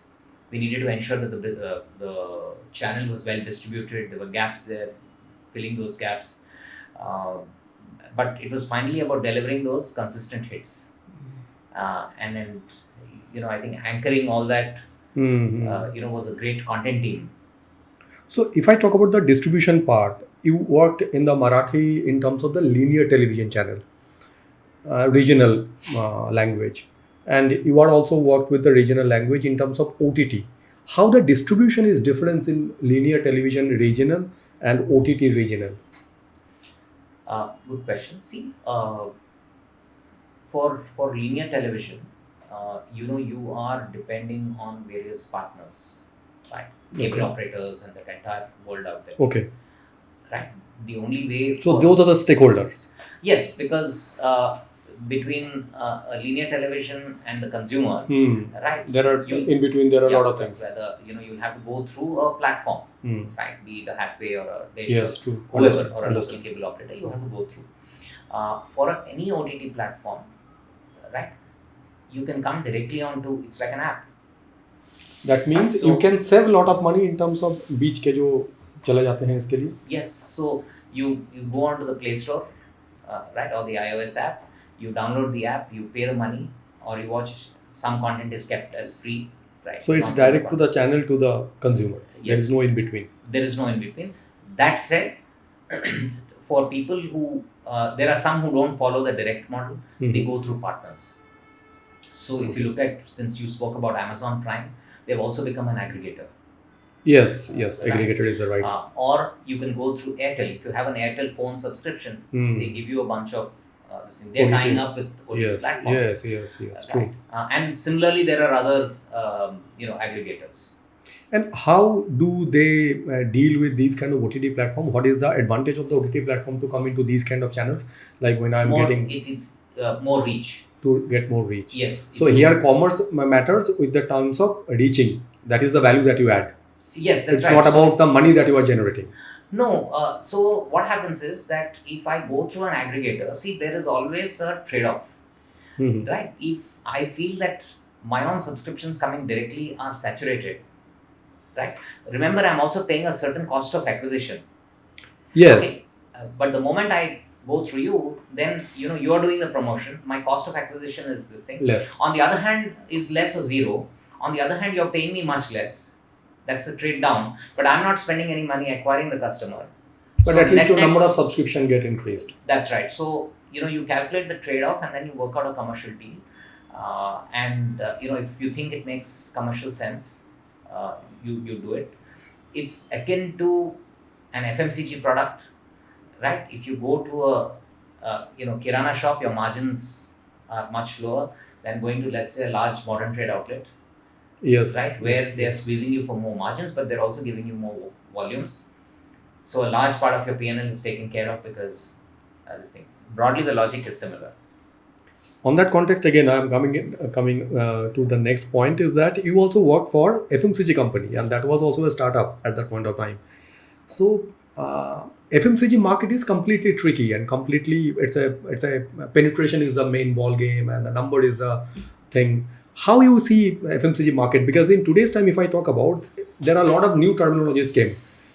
We needed to ensure that the channel was well distributed. There were gaps there, filling those gaps, but it was finally about delivering those consistent hits, and then I think anchoring all that was a great content team. So if I talk about the distribution part, you worked in the Marathi in terms of the linear television channel, regional language, and you are also worked with the regional language in terms of OTT. How the distribution is different in linear television regional and OTT regional? Good question. See, for linear television, you are depending on various partners, right? Cable operators and the entire world out there. Okay. Right. The only way. So those are the stakeholders. Yes, because between a linear television and the consumer, right? There are in between. There are a lot of things. Whether you'll have to go through a platform, right? Be it a Hathway or a Dish, true. Whoever, or a local cable operator, you have to go through. For any OTT platform, right? You can come directly onto. It's like an app. That means you can save a lot of money in terms of बीच के जो चले जाते हैं इसके लिए. Yes, so you go onto the Play Store, right, or the iOS app. You download the app, you pay the money, or you watch. Some content is kept as free, right? So it's direct to the channel to the consumer. Yes. There is no in between. There is no in between. That said, for people who there are some who don't follow the direct model, they go through partners. So if you look at, since you spoke about Amazon Prime, they've also become an aggregator. Yes, aggregator is the right. Or you can go through Airtel. If you have an Airtel phone subscription, they give you a bunch of this thing. They're tying up with OTT platforms. Yes, right? true. And similarly, there are other aggregators. And how do they deal with these kind of OTT platform? What is the advantage of the OTT platform to come into these kind of channels? Like when I'm getting it's more reach. To get more reach. Yes. So here commerce matters with the terms of reaching. That is the value that you add. Yes, that's it's right. It's not about the money that you are generating. No. So what happens is that if I go through an aggregator, see, there is always a trade-off, right? If I feel that my own subscriptions coming directly are saturated, right? Remember, I'm also paying a certain cost of acquisition. Yes. Okay? But the moment I go through you, then you are doing the promotion. My cost of acquisition is this thing. Less. On the other hand, is less or zero. On the other hand, you're paying me much less. That's a trade down. But I'm not spending any money acquiring the customer. But so at least your number of subscription get increased. That's right. So you calculate the trade-off and then you work out a commercial deal. If you think it makes commercial sense, you do it. It's akin to an FMCG product, right? If you go to a kirana shop, your margins are much lower than going to, let's say, a large modern trade outlet. Yes. Right, where they're squeezing you for more margins, but they're also giving you more volumes. So a large part of your P&L is taken care of because this thing. Broadly, the logic is similar. On that context, again, I am coming to the next point is that you also worked for FMCG company, and that was also a startup at that point of time. So FMCG market is completely tricky and completely it's a penetration is the main ball game and the number is the thing. How you see FMCG market? Because in today's time, if I talk about, there are a lot of new terminologies came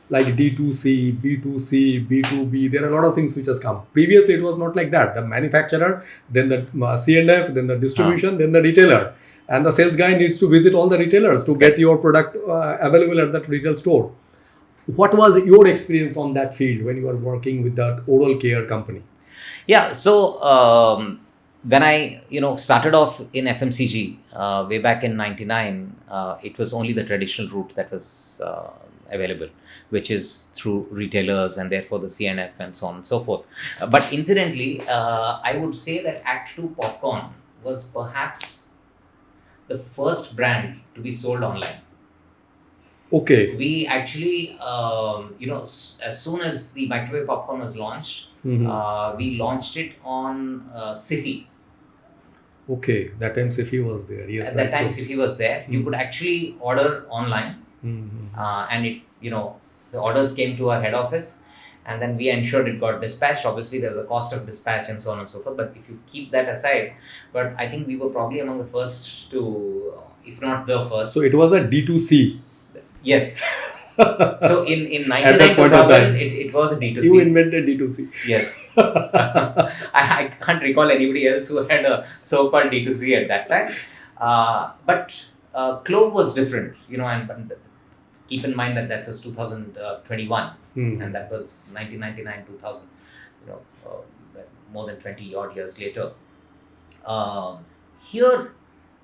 like D2C, B2C, B2B. There are a lot of things which has come. Previously, it was not like that. The manufacturer, then the C&F, then the distribution, then the retailer, and the sales guy needs to visit all the retailers to get your product available at that retail store. What was your experience on that field when you were working with that oral care company? Yeah, so when I started off in FMCG way back in '99, it was only the traditional route that was available, which is through retailers and therefore the CNF and so on and so forth. But incidentally, I would say that Act 2 Popcorn was perhaps the first brand to be sold online. Okay. We actually, as soon as the microwave popcorn was launched, we launched it on Sifi. Okay, that time Sifi was there. Yes, At that time, Sifi was there. You could actually order online, and it, the orders came to our head office, and then we ensured it got dispatched. Obviously, there was a cost of dispatch and so on and so forth. But if you keep that aside, but I think we were probably among the first to, if not the first. So it was a D2C. Yes. So in At 99, that point of 2000, time. it was a D2C. You invented D2C. Yes. I can't recall anybody else who had a so-called D2C at that time. But Clove was different, and keep in mind that was 2021 and that was 1999, 2000, more than 20 odd years later. Here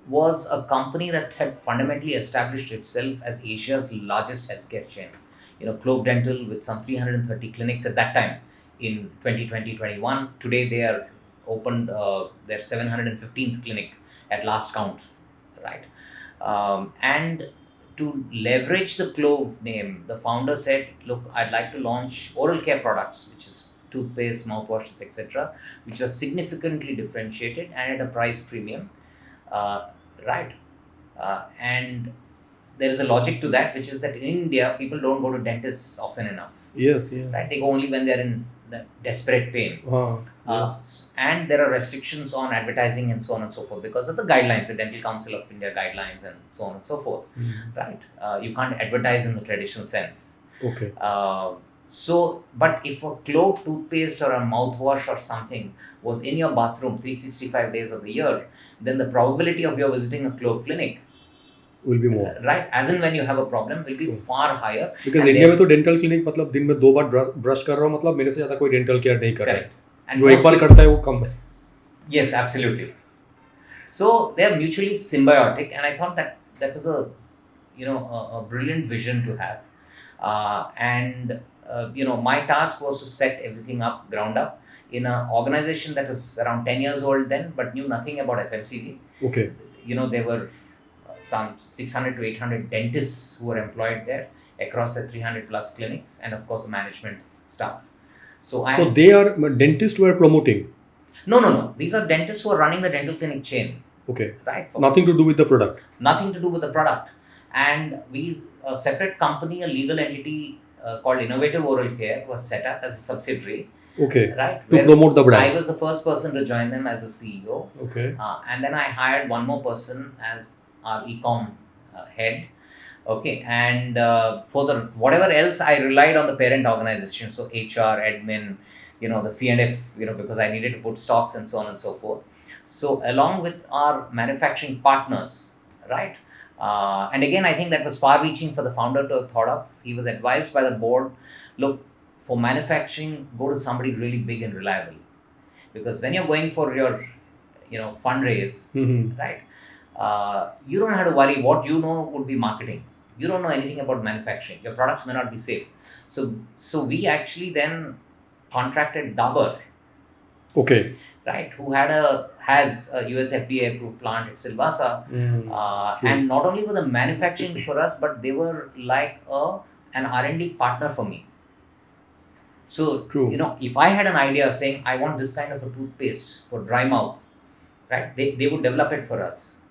was a company that had fundamentally established itself as Asia's largest healthcare chain. Clove Dental with some 330 clinics at that time in 2020-21. Today they are opened their 715th clinic at last count, right? And to leverage the Clove name, the founder said, look, I'd like to launch oral care products, which is toothpaste, mouthwashes, etc., which are significantly differentiated and at a price premium. Right. And there is a logic to that, which is that in India, people don't go to dentists often enough. Yes, yeah. Right. They go only when they're in desperate pain. Yes. And there are restrictions on advertising and so on and so forth because of the guidelines, the Dental Council of India guidelines and so on and so forth. Right. You can't advertise in the traditional sense. Okay. But if a Clove toothpaste or a mouthwash or something was in your bathroom 365 days of the year, then the probability of you visiting a Clove clinic will be more. Right, as in when you have a problem, will be far higher. Because India में तो dental clinic मतलब दिन में 2 बार brush कर रहा हूँ मतलब मेरे से ज़्यादा कोई dental care नहीं कर रहा है. जो एक बार करता है वो कम है. Yes, absolutely. So they are mutually symbiotic, and I thought that was a brilliant vision to have. My task was to set everything up, ground up, in an organization that was around 10 years old then, but knew nothing about FMCG. Okay. There were some 600 to 800 dentists who were employed there across the 300 plus clinics, and of course the management staff. So they are dentists who are promoting? No. These are dentists who are running the dental clinic chain. Okay. Right. Nothing to do with the product? Nothing to do with the product. And a separate company, a legal entity called Innovative Oral Care was set up as a subsidiary. Okay. Right. To promote the brand. I was the first person to join them as the CEO. Okay. And then I hired one more person as our e-com head. Okay. And for the whatever else, I relied on the parent organization. So HR, admin, the CNF, because I needed to put stocks and so on and so forth. So along with our manufacturing partners, right? And again, I think that was far-reaching for the founder to have thought of. He was advised by the board, look, for manufacturing, go to somebody really big and reliable. Because when you're going for your, fundraise, right, you don't have to worry. What you know would be marketing. You don't know anything about manufacturing. Your products may not be safe. So we actually then contracted Dabur. Okay. Right, who has a US FDA approved plant at Silvassa, and not only were the manufacturing for us, but they were like an R&D partner for me. So, True. If I had an idea saying I want this kind of a toothpaste for dry mouth, right, they would develop it for us,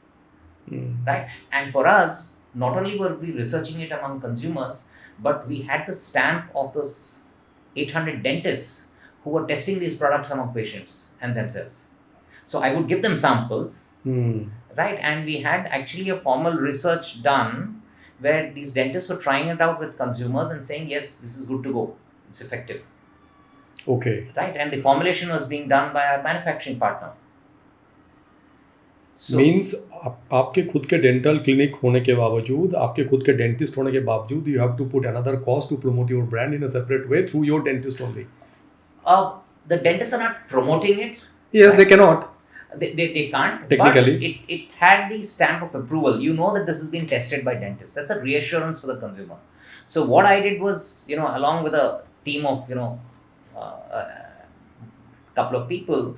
right? And for us, not only were we researching it among consumers, but we had the stamp of those 800 dentists who were testing these products among patients and themselves. So I would give them samples, right? And we had actually a formal research done where these dentists were trying it out with consumers and saying, yes, this is good to go. It's effective. Okay. Right? And the formulation was being done by our manufacturing partner. So, means आपके खुद के dental clinic होने के बावजूद, आपके खुद के dentist होने के बावजूद, you have to put another cost to promote your brand in a separate way through your dentist only. the dentists are not promoting it. Yes, right? they cannot. They can't. Technically. But it had the stamp of approval. You know that this has been tested by dentists. That's a reassurance for the consumer. So what I did was, along with a team of, couple of people,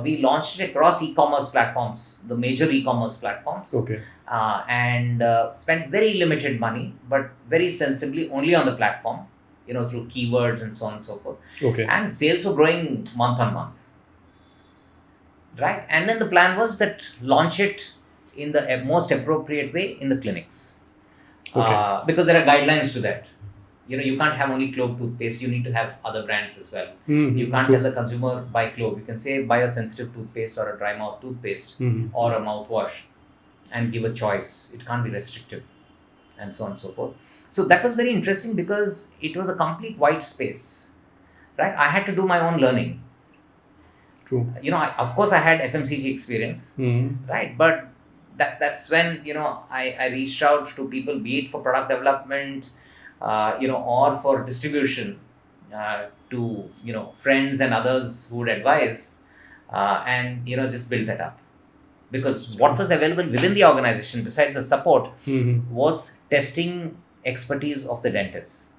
we launched it across e-commerce platforms, the major e-commerce platforms. Okay. And spent very limited money, but very sensibly only on the platform, through keywords and so on and so forth. Okay. And sales were growing month on month. Right? And then the plan was that launch it in the most appropriate way in the clinics. Okay. Because there are guidelines to that. You can't have only Clove toothpaste, you need to have other brands as well. You can't tell the consumer buy Clove. You can say buy a sensitive toothpaste or a dry mouth toothpaste or a mouthwash and give a choice. It can't be restrictive and so on and so forth. So that was very interesting because it was a complete white space. Right? I had to do my own learning. True. Of course I had FMCG experience, right? But that's when, I reached out to people, be it for product development, or for distribution, to, friends and others who would advise, and, just build that up. Because what was available within the organization, besides the support, was testing expertise of the dentists,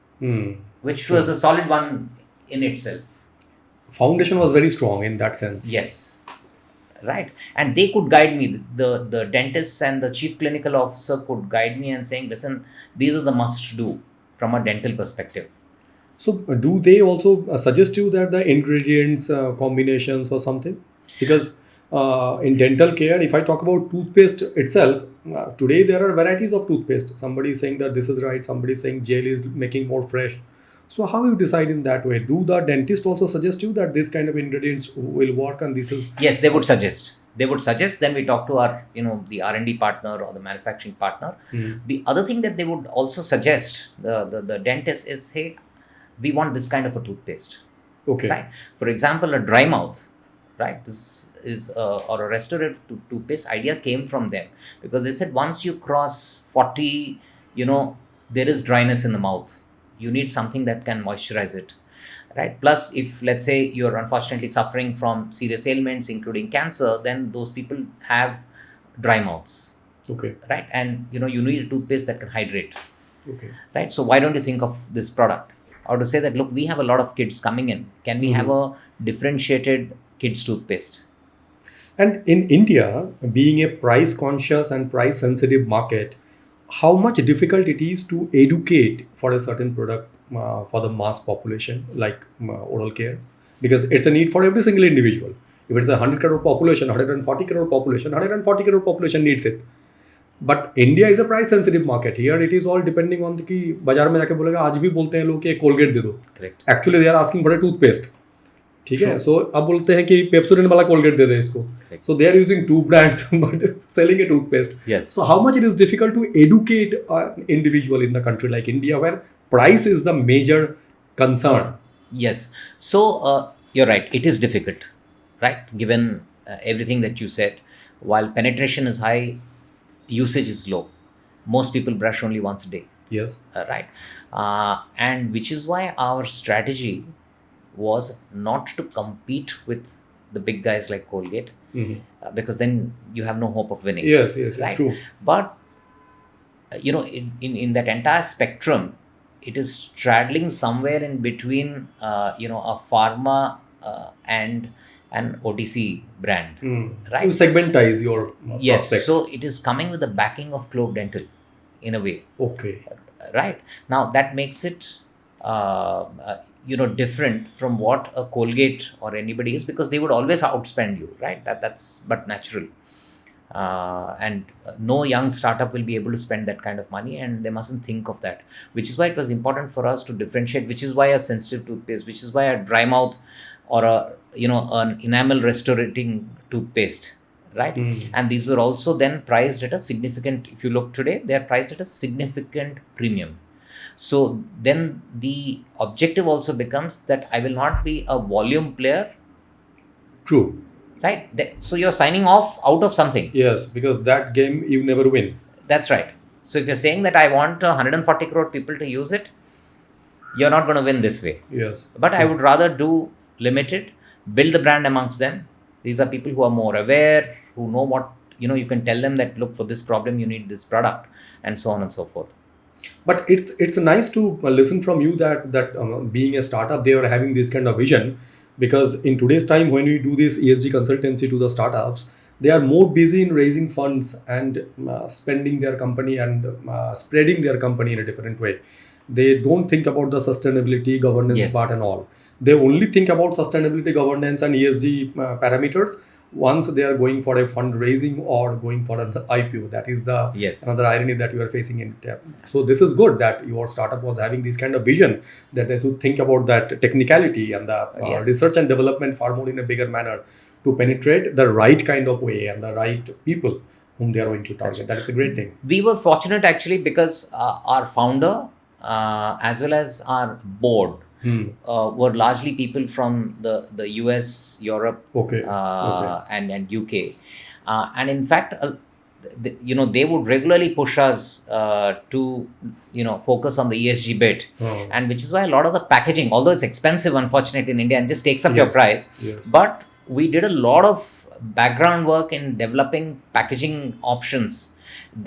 which was a solid one in itself. Foundation was very strong in that sense. Yes. Right. And they could guide me. The dentists and the chief clinical officer could guide me and saying, listen, these are the must do from a dental perspective. So do they also suggest you that the ingredients, combinations or something? Because in dental care, if I talk about toothpaste itself, today there are varieties of toothpaste. Somebody is saying that this is right. Somebody is saying gel is making more fresh. So how you decide in that way? Do the dentist also suggest you that this kind of ingredients will work and this is... Yes, they would suggest. Then we talk to our, the R&D partner or the manufacturing partner. The other thing that they would also suggest, the dentist is, hey, we want this kind of a toothpaste. Okay. Right? For example, a dry mouth, right? This is or a restorative toothpaste idea came from them because they said once you cross 40, there is dryness in the mouth. You need something that can moisturize it, right? Plus, if let's say you're unfortunately suffering from serious ailments, including cancer, then those people have dry mouths, Okay. right? And you need a toothpaste that can hydrate, Okay. right? So why don't you think of this product? Or to say that, look, we have a lot of kids coming in. Can we have a differentiated kids toothpaste? And in India, being a price conscious and price sensitive market, how much difficult it is to educate for a certain product for the mass population like oral care, because it's a need for every single individual. If it's a 100 crore population, 140 crore population, 140 crore population needs it. But India is a price sensitive market. Here it is all depending on कि बाजार में जाके बोलेगा आज भी बोलते हैं लोग कि कोलगेट दे दो. Correct. Actually they are asking for a toothpaste. ठीक है. So अब बोलते हैं कि पेप्सोडेंट वाला कोलगेट दे दे इसको. So they are using two brands but selling a toothpaste. Yes. So how much it is difficult to educate an individual in the country like India where price is the major concern. Yes. So you're right. It is difficult, right? Given everything that you said, while penetration is high, usage is low. Most people brush only once a day. Yes. Right. And which is why our strategy was not to compete with the big guys like Colgate, because then you have no hope of winning. Yes, right? it's true. But, in that entire spectrum, it is straddling somewhere in between, a pharma and an OTC brand, right? To segmentize your Yes, prospects. so it is coming with the backing of Clove Dental, in a way. Okay. Right. Now, that makes it, different from what a Colgate or anybody is, because they would always outspend you, right? That's but natural. And no young startup will be able to spend that kind of money, and they mustn't think of that, which is why it was important for us to differentiate, which is why a sensitive toothpaste, which is why a dry mouth or an enamel restorating toothpaste, right? And these were also then priced at a significant, if you look today, they are priced at a significant premium. So then the objective also becomes that I will not be a volume player, True. right? So you're signing off out of something. Yes, because that game you never win. That's right. So if you're saying that I want 140 crore people to use it, you're not going to win this way. Yes. But I would rather do limited, build the brand amongst them. These are people who are more aware, who know what, you can tell them that, look, for this problem, you need this product, and so on and so forth. But it's nice to listen from you that being a startup, they are having this kind of vision, because in today's time when we do this ESG consultancy to the startups, they are more busy in raising funds and spending their company and spreading their company in a different way. They don't think about the sustainability, governance Yes. part and all. They only think about sustainability, governance and ESG parameters once they are going for a fundraising or going for an IPO. That is the Yes. another irony that you are facing in India. So this is good that your startup was having this kind of vision, that they should think about that technicality and the Yes. research and development far more in a bigger manner to penetrate the right kind of way and the right people whom they are going to target. That is a great thing. We were fortunate actually because our founder, as well as our board, were largely people from the US, Europe, Okay. and UK. And in fact, they would regularly push us to, focus on the ESG bit. Oh. And which is why a lot of the packaging, although it's expensive, unfortunately, in India, and just takes up your Yes. price, Yes. but we did a lot of background work in developing packaging options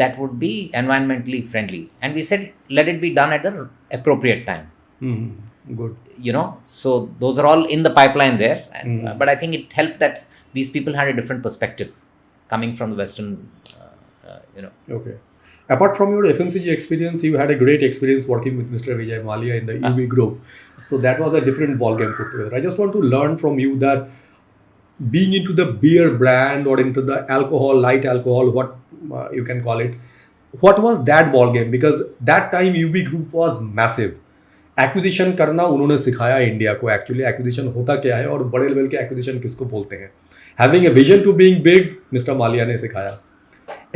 that would be environmentally friendly. And we said, let it be done at the appropriate time. Good. So those are all in the pipeline there. And, but I think it helped that these people had a different perspective coming from the Western, Okay. Apart from your FMCG experience, you had a great experience working with Mr. Vijay Malia in the UV group. So that was a different ballgame put together. I just want to learn from you that being into the beer brand or into the alcohol, light alcohol, what you can call it, what was that ballgame? Because that time UV group was massive. Acquisition करना उन्होंने सिखाया India को, actually acquisition होता क्या है और बड़े level के एक्विजिशन किसको बोलते हैं. Having a vision to being big, mister Mallya ने सिखाया.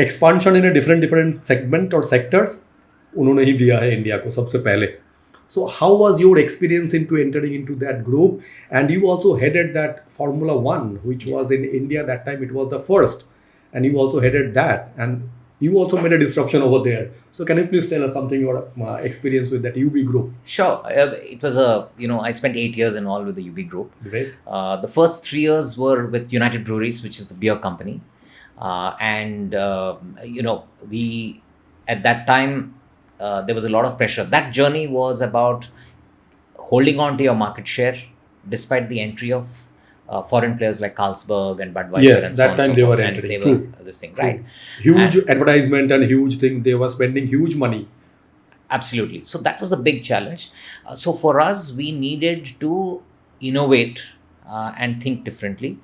एक्सपांशन इन डिफरेंट सेगमेंट और सेक्टर्स उन्होंने ही दिया है इंडिया को सबसे पहले. So how was your experience into entering into that group? And you also headed that Formula One, which was in India that time. It was the first, and you also headed that, and you also made a disruption over there. So can you please tell us something your experience with that UB group? Sure. It was I spent 8 years involved with the UB group. Great. The first 3 years were with United Breweries, which is the beer company. We, at that time, there was a lot of pressure. That journey was about holding on to your market share despite the entry of foreign players like Carlsberg and Budweiser. Yes, and that so time on they so were forth. entering. And they True. were this thing, True. right? Huge advertisement and huge thing. They were spending huge money. Absolutely. So that was a big challenge. So for us, we needed to innovate and think differently.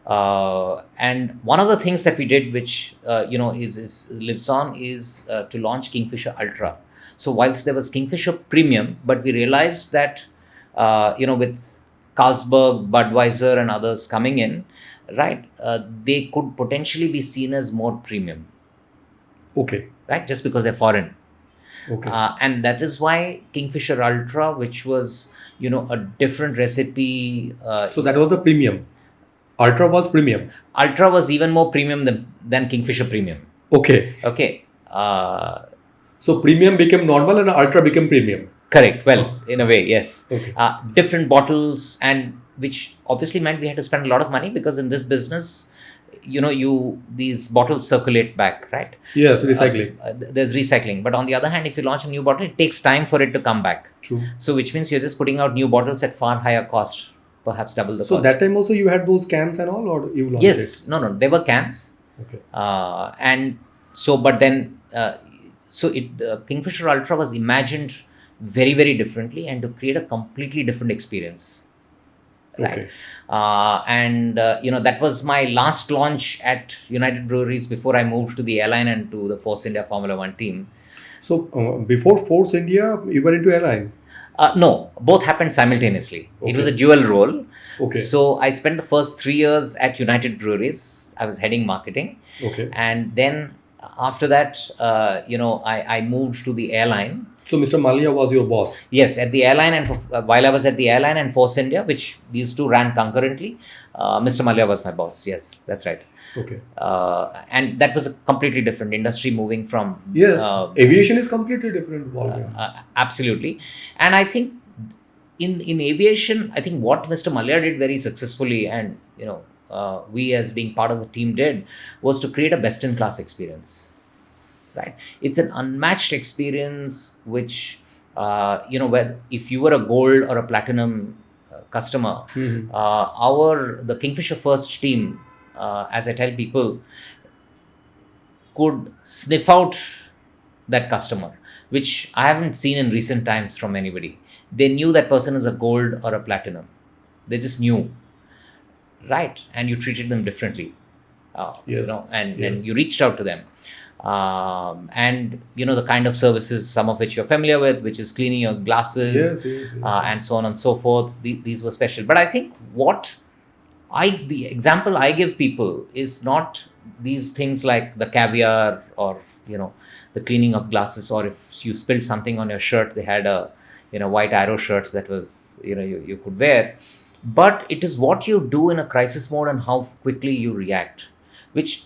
And one of the things that we did, which lives on, is to launch Kingfisher Ultra. So whilst there was Kingfisher Premium, but we realized that with Carlsberg, Budweiser, and others coming in, right, they could potentially be seen as more premium. Okay. Right, just because they're foreign. Okay. And that is why Kingfisher Ultra, which was a different recipe. So that was a premium. Ultra was premium. Ultra was even more premium than Kingfisher Premium. Okay. Okay. So premium became normal and ultra became premium. Correct. Well, in a way, yes. Okay. Different bottles, and which obviously meant we had to spend a lot of money, because in this business, these bottles circulate back, right? Yes, recycling. There's recycling. But on the other hand, if you launch a new bottle, it takes time for it to come back. True. So which means you're just putting out new bottles at far higher cost, perhaps double the So cost. that time also you had those cans and all, or you launched Yes. No, they were cans. Okay. And so, but then, Kingfisher Ultra was imagined very, very differently, and to create a completely different experience. right? Okay. That was my last launch at United Breweries before I moved to the airline and to the Force India Formula One team. So before Force India, you were into airline. No, both happened simultaneously. It was a Okay. dual role. Okay. So I spent the first 3 years at United Breweries. I was heading marketing. Okay. And then after that, I moved to the airline. So Mr. Malia was your boss. Yes, at the airline, and while I was at the airline and Force India, which these two ran concurrently, Mr. Malia was my boss. Yes, that's right. Okay. And that was a completely different industry, moving from Yes. Aviation is completely different ballgame. Absolutely. And I think in aviation, I think what Mr. Malia did very successfully, and we as being part of the team did, was to create a best-in-class experience. Right? It's an unmatched experience, which where if you were a gold or a platinum customer, the Kingfisher First team, as I tell people, could sniff out that customer, which I haven't seen in recent times from anybody. They knew that person is a gold or a platinum. They just knew, right? And you treated them differently, Yes. and Yes. you reached out to them. The kind of services, some of which you're familiar with, which is cleaning your glasses, Yes. and so on and so forth. These were special. But I think the example I give people is not these things like the caviar or, the cleaning of glasses, or if you spilled something on your shirt, they had a, white arrow shirt that was, you could wear. But it is what you do in a crisis mode and how quickly you react, which,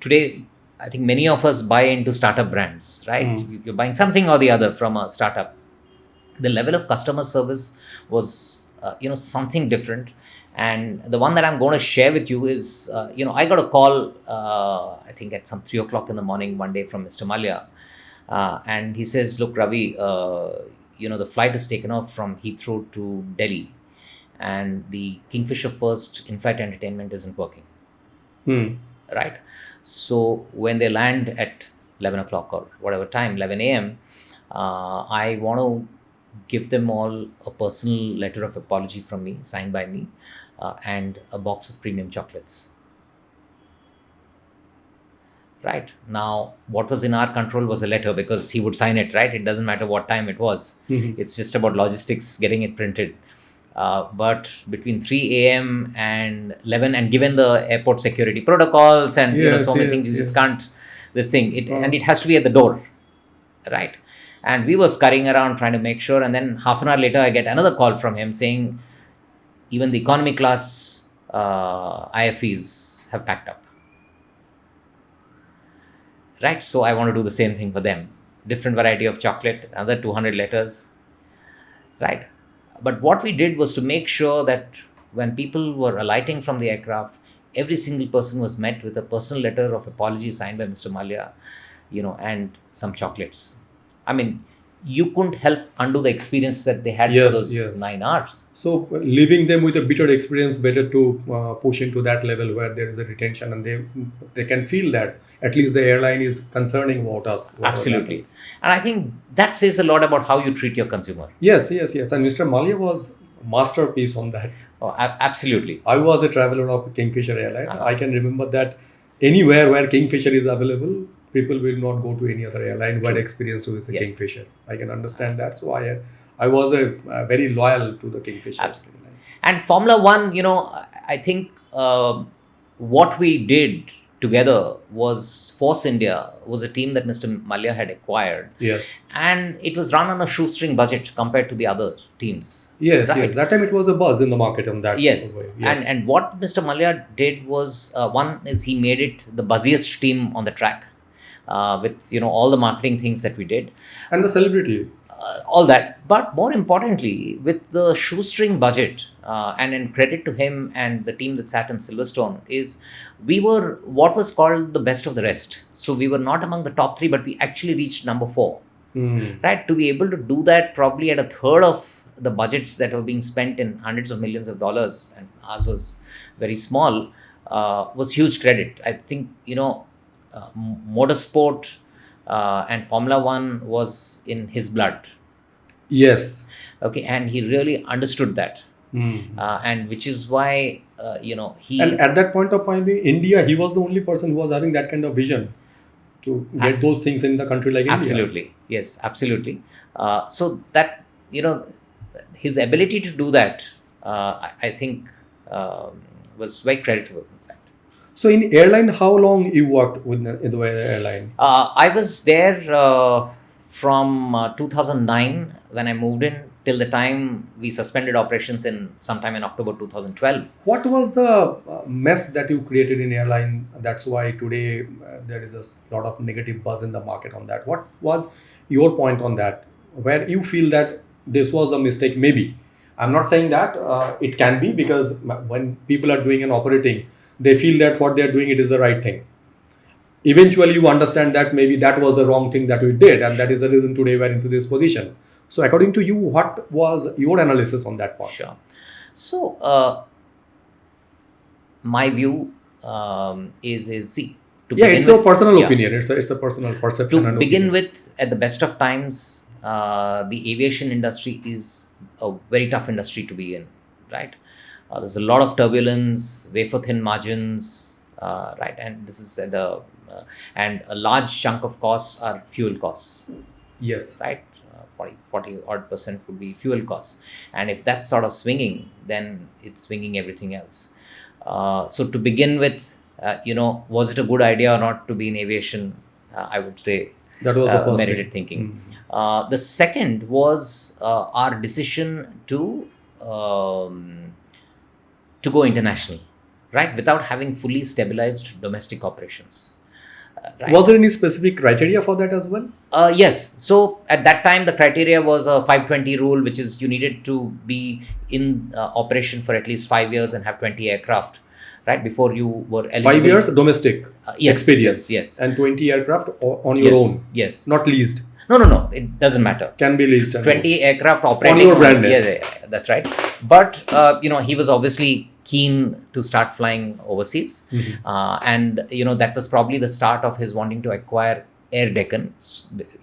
today, I think many of us buy into startup brands, right? You're buying something or the other from a startup. The level of customer service was, something different. And the one that I'm going to share with you is, I got a call, I think at some 3 o'clock in the morning one day from Mr. Malia. And he says, look, Ravi, the flight is taken off from Heathrow to Delhi. And the Kingfisher First in-flight entertainment isn't working. Right? So when they land at 11 o'clock or whatever time, 11 a.m., I want to give them all a personal letter of apology from me, signed by me, and a box of premium chocolates. Right? Now, what was in our control was a letter, because he would sign it, right? It doesn't matter what time it was. It's just about logistics, getting it printed. But between 3 a.m. and 11, and given the airport security protocols and so many things, you just can't, and it has to be at the door, right? And we were scurrying around trying to make sure, and then half an hour later, I get another call from him saying, even the economy class IFEs have packed up. Right? So I want to do the same thing for them. Different variety of chocolate, another 200 letters, right? But what we did was to make sure that when people were alighting from the aircraft, every single person was met with a personal letter of apology signed by Mr. Malia, and some chocolates. I mean, you couldn't help undo the experience that they had for those 9 hours. So leaving them with a bitter experience, better to push into that level where there is a retention, and they can feel that at least the airline is concerning about us. Absolutely. And I think that says a lot about how you treat your consumer. Yes. And Mr. Malia was masterpiece on that. Oh, absolutely. I was a traveler of Kingfisher Airline. I can remember that anywhere where Kingfisher is available, people will not go to any other airline who had experience with the Kingfisher. I can understand that. So I was very loyal to the Kingfisher. Absolutely. And Formula One, I think what we did together was Force India was a team that Mr. Malia had acquired. Yes. And it was run on a shoestring budget compared to the other teams. Yes. That time it was a buzz in the market on that. Yes. Way. Yes. And what Mr. Malia did was, one is he made it the buzziest team on the track. With all the marketing things that we did, and the celebrity, all that. But more importantly, with the shoestring budget, and in credit to him and the team that sat in Silverstone, is we were what was called the best of the rest. So we were not among the top 3, but we actually reached number 4. Right? To be able to do that probably at a third of the budgets that were being spent in hundreds of millions of dollars, and ours was very small, was huge credit. I think motorsport and Formula One was in his blood. Yes. Okay, and he really understood that. and which is why he. And at that point of time in India, he was the only person who was having that kind of vision to get those things in the country like Absolutely. India. Yes, absolutely. So that, his ability to do that, I think was very creditable. In fact. So in airline, how long you worked with the airline? I was there from 2009 when I moved in till the time we suspended operations sometime in October 2012. What was the mess that you created in airline? That's why today there is a lot of negative buzz in the market on that. What was your point on that? Where you feel that this was a mistake? Maybe. I'm not saying that it can be, because when people are doing and operating, they feel that what they're doing, it is the right thing. Eventually, you understand that maybe that was the wrong thing that we did, and that is the reason today we're into this position. So according to you, what was your analysis on that part? Sure. So, my view is see. It's a personal opinion. It's a personal perception. To and begin opinion. with, at the best of times, the aviation industry is a very tough industry to be in, right? There's a lot of turbulence, wafer thin margins, right? And this is and a large chunk of costs are fuel costs. Yes. Right? 40 odd % would be fuel costs. And if that's sort of swinging, then it's swinging everything else. So to begin with, was it a good idea or not to be in aviation? I would say that was the first merited thinking. The second was our decision to go international, right? Without having fully stabilized domestic operations. Right. Was there any specific criteria for that as well? Yes. So at that time, the criteria was a 520 rule, which is you needed to be in operation for at least 5 years and have 20 aircraft, right? Before you were eligible. 5 years domestic experience. Yes. And 20 aircraft on your own. Yes. Not leased. No. It doesn't matter. Can be leased. 20 aircraft operating. On your brand name. Yeah, that's right. But, he was obviously keen to start flying overseas. And, that was probably the start of his wanting to acquire Air Deccan.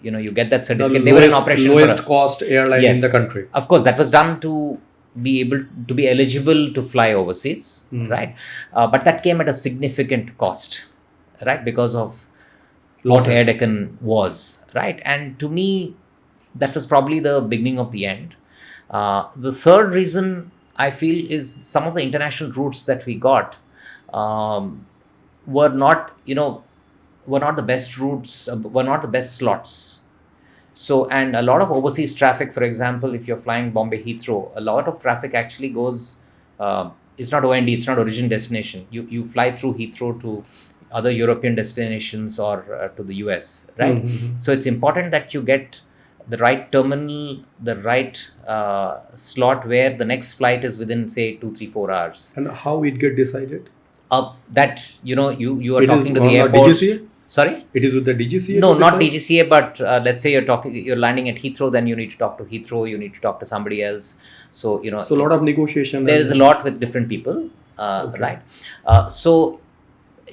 You get that certificate. They were in operation. Lowest cost airline in the country. Of course, that was done to be eligible to fly overseas, right? But that came at a significant cost, right? Because of what Air Deccan was, right? And to me, that was probably the beginning of the end. The third reason I feel is some of the international routes that we got were not the best routes, were not the best slots. So, and a lot of overseas traffic, for example, if you're flying Bombay Heathrow, a lot of traffic actually goes, it's not OND, it's not origin destination. You fly through Heathrow to other European destinations or to the US, right? So it's important that you get the right terminal, the right slot where the next flight is within, say, 2, 3, 4 hours. And how it get decided? That, you are talking to the airport. DGCA? Sorry? It is with the DGCA? No, not DGCA, but let's say you're landing at Heathrow, then you need to talk to Heathrow, you need to talk to somebody else. So, So a lot of negotiation. There is a lot with different people, right? So,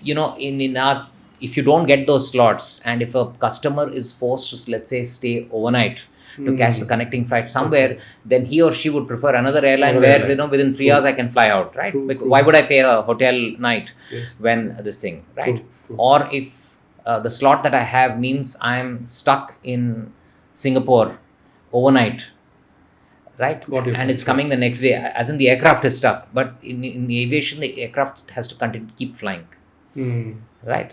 in our, if you don't get those slots, and if a customer is forced to, let's say, stay overnight to catch the connecting flight somewhere, then he or she would prefer another airline where, within 3 hours I can fly out, right? Why would I pay a hotel night when this thing, right? Or if the slot that I have means I'm stuck in Singapore overnight, right? And it's coming the next day, as in the aircraft is stuck. But in aviation, the aircraft has to continue to keep flying, right?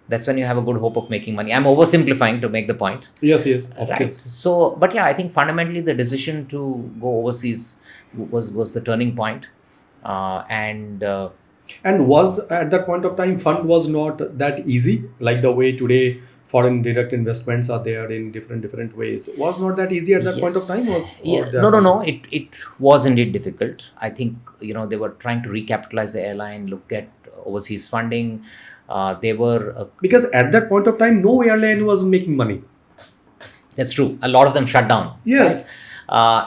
That's when you have a good hope of making money. I'm oversimplifying to make the point. Yes, of right. course. So, but yeah, I think fundamentally the decision to go overseas was the turning point, and was at that point of time fund was not that easy like the way today foreign direct investments are there in different ways. Was not that easy at that point of time? No. It was indeed difficult. I think they were trying to recapitalize the airline, look at overseas funding. They were because at that point of time no airline was making money. That's true. A lot of them shut down. Yes. Right?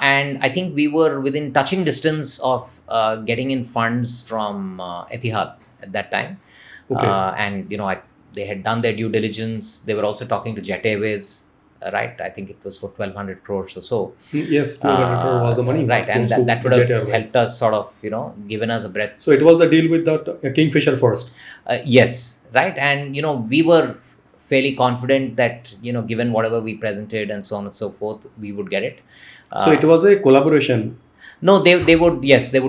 And I think we were within touching distance of getting in funds from Etihad at that time. And they had done their due diligence. They were also talking to Jet Airways, right? I think it was for 1,200 crores or so. Yes, 200 crore was the money. Right, and goes to that would Jet have Airways. helped us sort of, given us a breath. So it was the deal with that Kingfisher first. Yes, right. And, we were fairly confident that, given whatever we presented and so on and so forth, we would get it. So it was a collaboration. No, they would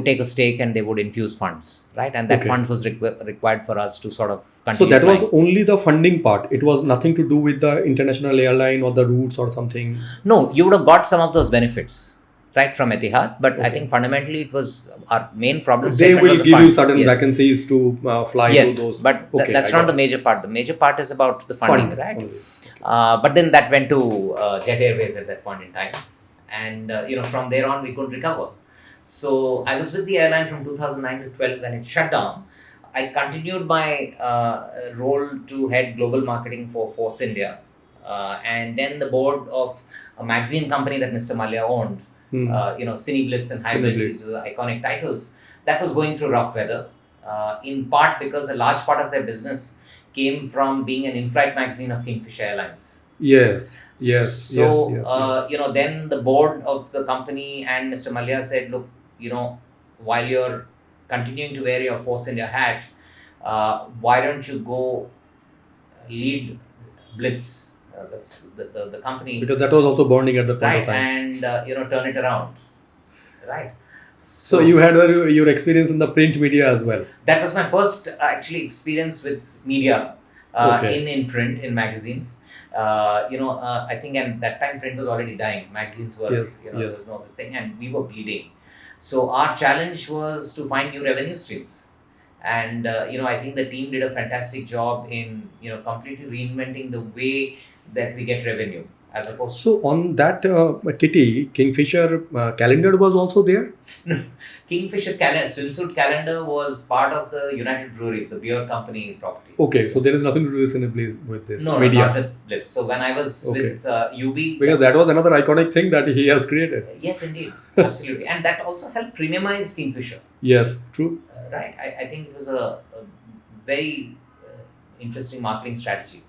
take a stake and they would infuse funds, right? And that Okay. funds was required for us to sort of So continue. that was flying. only the funding part. It was nothing to do with the international airline or the routes or something. No, you would have got some of those benefits, right, from Etihad. But I Okay. think fundamentally it was our main problem. They statement will was the give you funds. certain Yes. vacancies to fly Yes, to those. but Okay, that's I not got the it. major part. The major part is about the funding, Fund right? only. But then that went to Jet Airways at that point in time. And, from there on, we couldn't recover. So I was with the airline from 2009 to 12 when it shut down. I continued my role to head global marketing for Force India. And then the board of a magazine company that Mr. Malia owned, Cine Blitz and High Cine Blitz, Blitz. these are the iconic titles, that was going through rough weather. In part because a large part of their business came from being an in-flight magazine of Kingfisher Airlines. Yes. So, yes. then the board of the company and Mr. Malia said, look, while you're continuing to wear your Force India hat, why don't you go lead Blitz, that's the company, Because that was also burning at the point right? of time. And, turn it around, right? So you had your experience in the print media as well. That was my first actually experience with media Okay. in print, in magazines. I think at that time print was already dying. Magazines were, Yes, there yes. was no this thing, and we were bleeding. So our challenge was to find new revenue streams. And, I think the team did a fantastic job in, completely reinventing the way that we get revenue as opposed to So on that kitty, Kingfisher calendar was also there. Kingfisher calendar, swimsuit calendar was part of the United Breweries, the beer company property. Okay, so there is nothing to do with this No, media. not with Blitz. So when I was Okay. with UB, Because that was another iconic thing that he has created. yes, indeed, absolutely, and that also helped premiumize Kingfisher, Yes, true. right? I think it was a very interesting marketing strategy,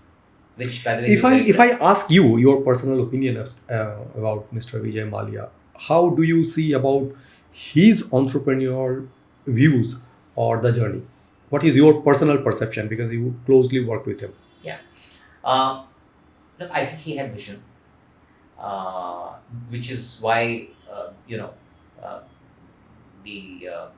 which by the way, If I ask you your personal opinion about Mr. Vijay Mallya, how do you see about his entrepreneurial views or the journey? What is your personal perception, because you closely worked with him? yeah, look, I think he had vision, which is why the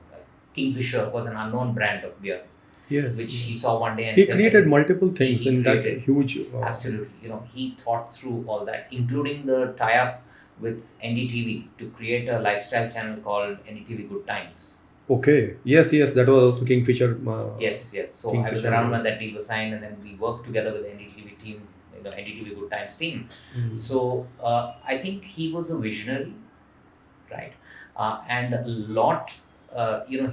Kingfisher was an unknown brand of beer, Yes. which he saw one day and He said, created multiple things he in that created- huge. Absolutely. He thought through all that, including the tie-up with NDTV to create a lifestyle channel called NDTV Good Times. Okay. Yes. That was also Kingfisher. Yes. So I was Kingfisher. around when that deal was signed, and then we worked together with the NDTV team, NDTV Good Times team. Mhm. So I think he was a visionary, right? And a lot,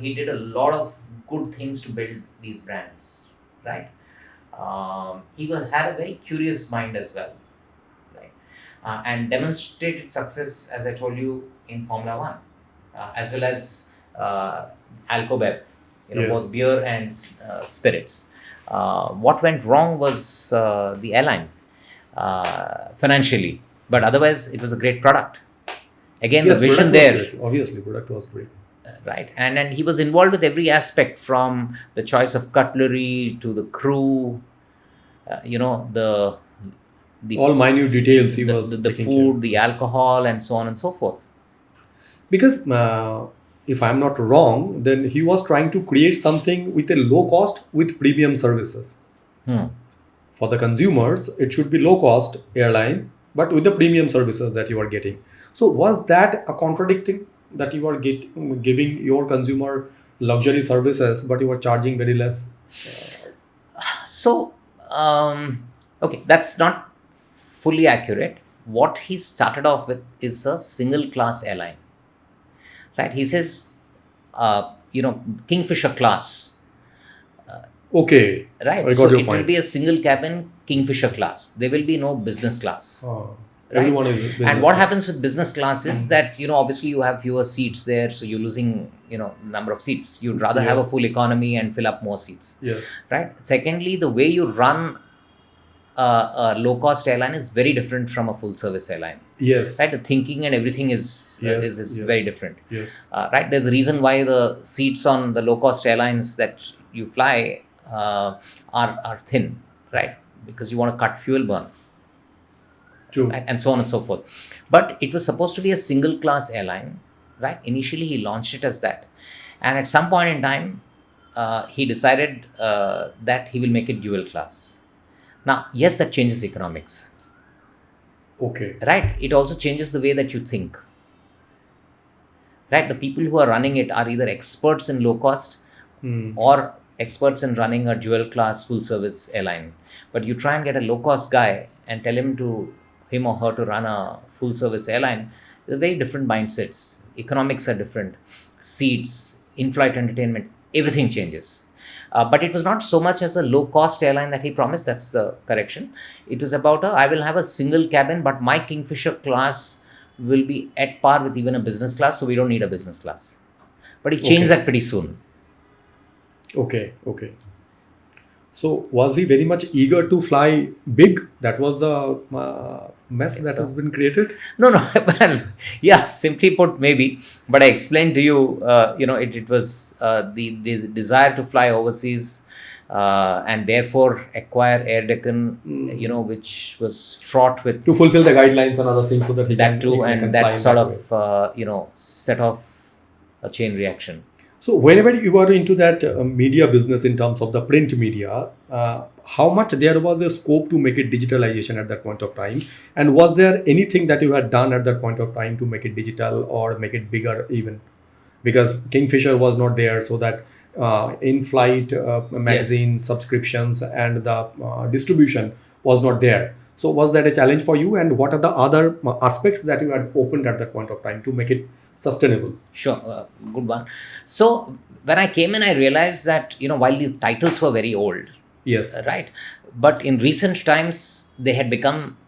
he did a lot of good things to build these brands, right? He had a very curious mind as well, right? And demonstrated success, as I told you, in Formula One, as well as Alcobev, Yes. both beer and spirits. What went wrong was the airline financially, but otherwise it was a great product. Again, Yes, the vision product was there, great. Obviously, product was great. right? And then he was involved with every aspect, from the choice of cutlery to the crew, the All minute details he was the taking food, the alcohol, and so on and so forth. Because if I'm not wrong, then he was trying to create something with a low cost with premium services. For the consumers, it should be low cost airline, but with the premium services that you are getting. So was that a contradicting, that you are giving your consumer luxury services, but you are charging very less? So, okay, that's not fully accurate. What he started off with is a single class airline, right? He says, Kingfisher class, Okay, right? I got So your it will point. be a single cabin Kingfisher class. There will be no business class. Everyone is And business. what happens with business class is that, obviously you have fewer seats there, so you're losing, number of seats. You'd rather have a Yes. full economy and fill up more seats, Yes. right? Secondly, the way you run a low-cost airline is very different from a full-service airline. Yes. Right, the thinking and everything is Yes, is yes. very different. Yes. Right, there's a reason why the seats on the low-cost airlines that you fly are thin, right? Because you want to cut fuel burn, True. right? And so on and so forth. But it was supposed to be a single-class airline, right? Initially, he launched it as that, and at some point in time, he decided that he will make it dual class. Now, yes, that changes economics. Okay. Right, it also changes the way that you think. Right, the people who are running it are either experts in low cost or experts in running a dual class full service airline. But you try and get a low cost guy and tell him or her to run a full service airline, they're very different mindsets. Economics are different, seats, in-flight entertainment, everything changes. But it was not so much as a low-cost airline that he promised. That's the correction. It was about I will have a single cabin, but my Kingfisher class will be at par with even a business class, so we don't need a business class. But he changed that pretty soon. Okay. So was he very much eager to fly big? That was the mess that has been created? No. Well, yeah, simply put, maybe. But I explained to you, it was the desire to fly overseas and therefore acquire Air Deccan, which was fraught with To fulfill the guidelines and other things so that he that too, he can and fly that in sort way. of, set off a chain reaction. So whenever you were into that media business in terms of the print media, how much there was a scope to make it digitalization at that point of time? And was there anything that you had done at that point of time to make it digital or make it bigger even? Because Kingfisher was not there, so that in-flight magazine subscriptions and the distribution was not there. So was that a challenge for you? And what are the other aspects that you had opened at that point of time to make it sustainable? Sure, good one. So when I came in, I realized that, while the titles were very old, Yes. right, but in recent times, they had become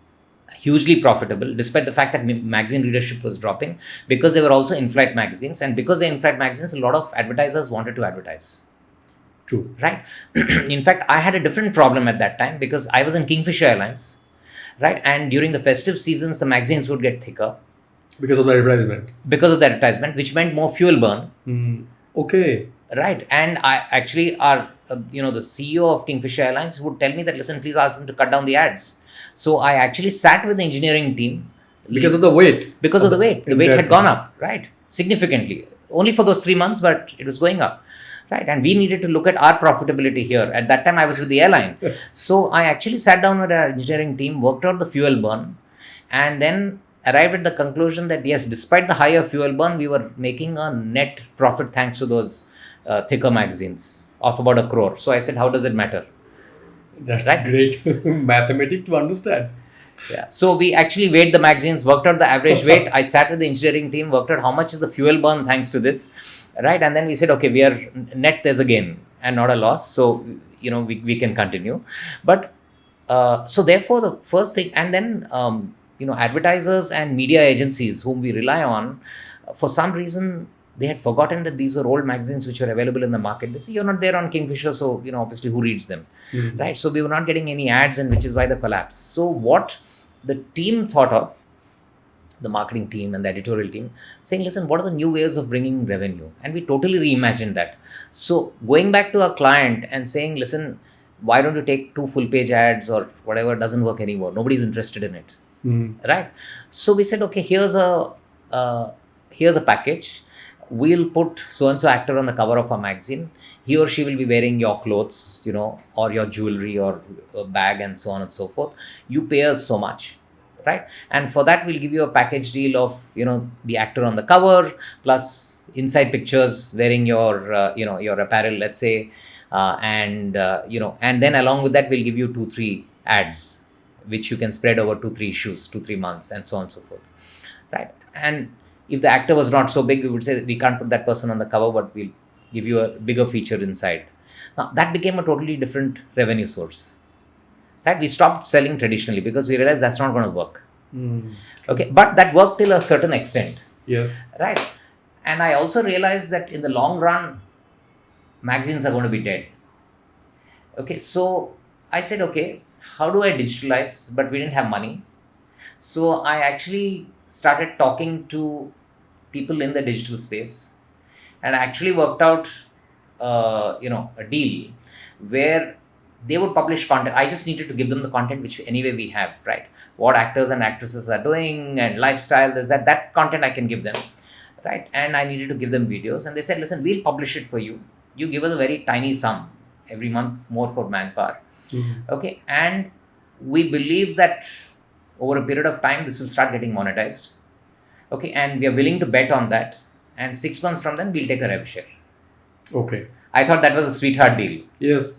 hugely profitable, despite the fact that magazine readership was dropping, because they were also in-flight magazines. And because they're in-flight magazines, a lot of advertisers wanted to advertise. True. Right. In fact, I had a different problem at that time because I was in Kingfisher Airlines, right? And during the festive seasons, the magazines would get thicker. Because of the advertisement. Because of the advertisement, which meant more fuel burn. Okay. Right. And I actually the CEO of Kingfisher Airlines would tell me that, listen, please ask them to cut down the ads. So I actually sat with the engineering team. Because of the weight. Because of the weight. The weight had thing. gone up, right? Significantly. Only for those 3 months, but it was going up. Right. And we needed to look at our profitability here. At that time, I was with the airline. So I actually sat down with our engineering team, worked out the fuel burn, and then arrived at the conclusion that, yes, despite the higher fuel burn, we were making a net profit thanks to those thicker magazines of about 1 crore. So I said, how does it matter? That's Right. great mathematics to understand. Yeah. So we actually weighed the magazines, worked out the average weight. I sat with the engineering team, worked out how much is the fuel burn thanks to this, right? And then we said, okay, we are net, there's a gain and not a loss. So, we can continue. But so therefore, the first thing, and then, advertisers and media agencies whom we rely on, for some reason, they had forgotten that these are old magazines which were available in the market. They say, you're not there on Kingfisher, so, obviously who reads them, right? So we were not getting any ads, and which is why the collapse. So what the team thought of, the marketing team and the editorial team, saying, listen, what are the new ways of bringing revenue? And we totally reimagined that. So going back to our client and saying, listen, why don't you take 2 full-page ads or whatever, doesn't work anymore. Nobody's interested in it, right? So we said, okay, here's a package. We'll put so-and-so actor on the cover of our magazine. He or she will be wearing your clothes, or your jewelry or a bag and so on and so forth. You pay us so much, right? And for that, we'll give you a package deal of, the actor on the cover, plus inside pictures wearing your, your apparel, let's say. And then along with that, we'll give you 2-3 ads, which you can spread over 2-3 issues, 2-3 months, and so on and so forth, right? And if the actor was not so big, we would say we can't put that person on the cover, but we'll give you a bigger feature inside. Now, that became a totally different revenue source, right? We stopped selling traditionally because we realized that's not going to work. Okay, but that worked till a certain extent. Yes. Right. And I also realized that in the long run, magazines are going to be dead. Okay, so I said, okay, how do I digitalize? But we didn't have money. So I actually started talking to people in the digital space, and I actually worked out, a deal where they would publish content. I just needed to give them the content which anyway we have, right? What actors and actresses are doing and lifestyle is that content I can give them, right? And I needed to give them videos, and they said, listen, we'll publish it for you. You give us a very tiny sum every month, more for manpower. Okay, and we believe that over a period of time this will start getting monetized. Okay, and we are willing to bet on that, and 6 months from then we'll take a rev share. Okay. I thought that was a sweetheart deal, Yes.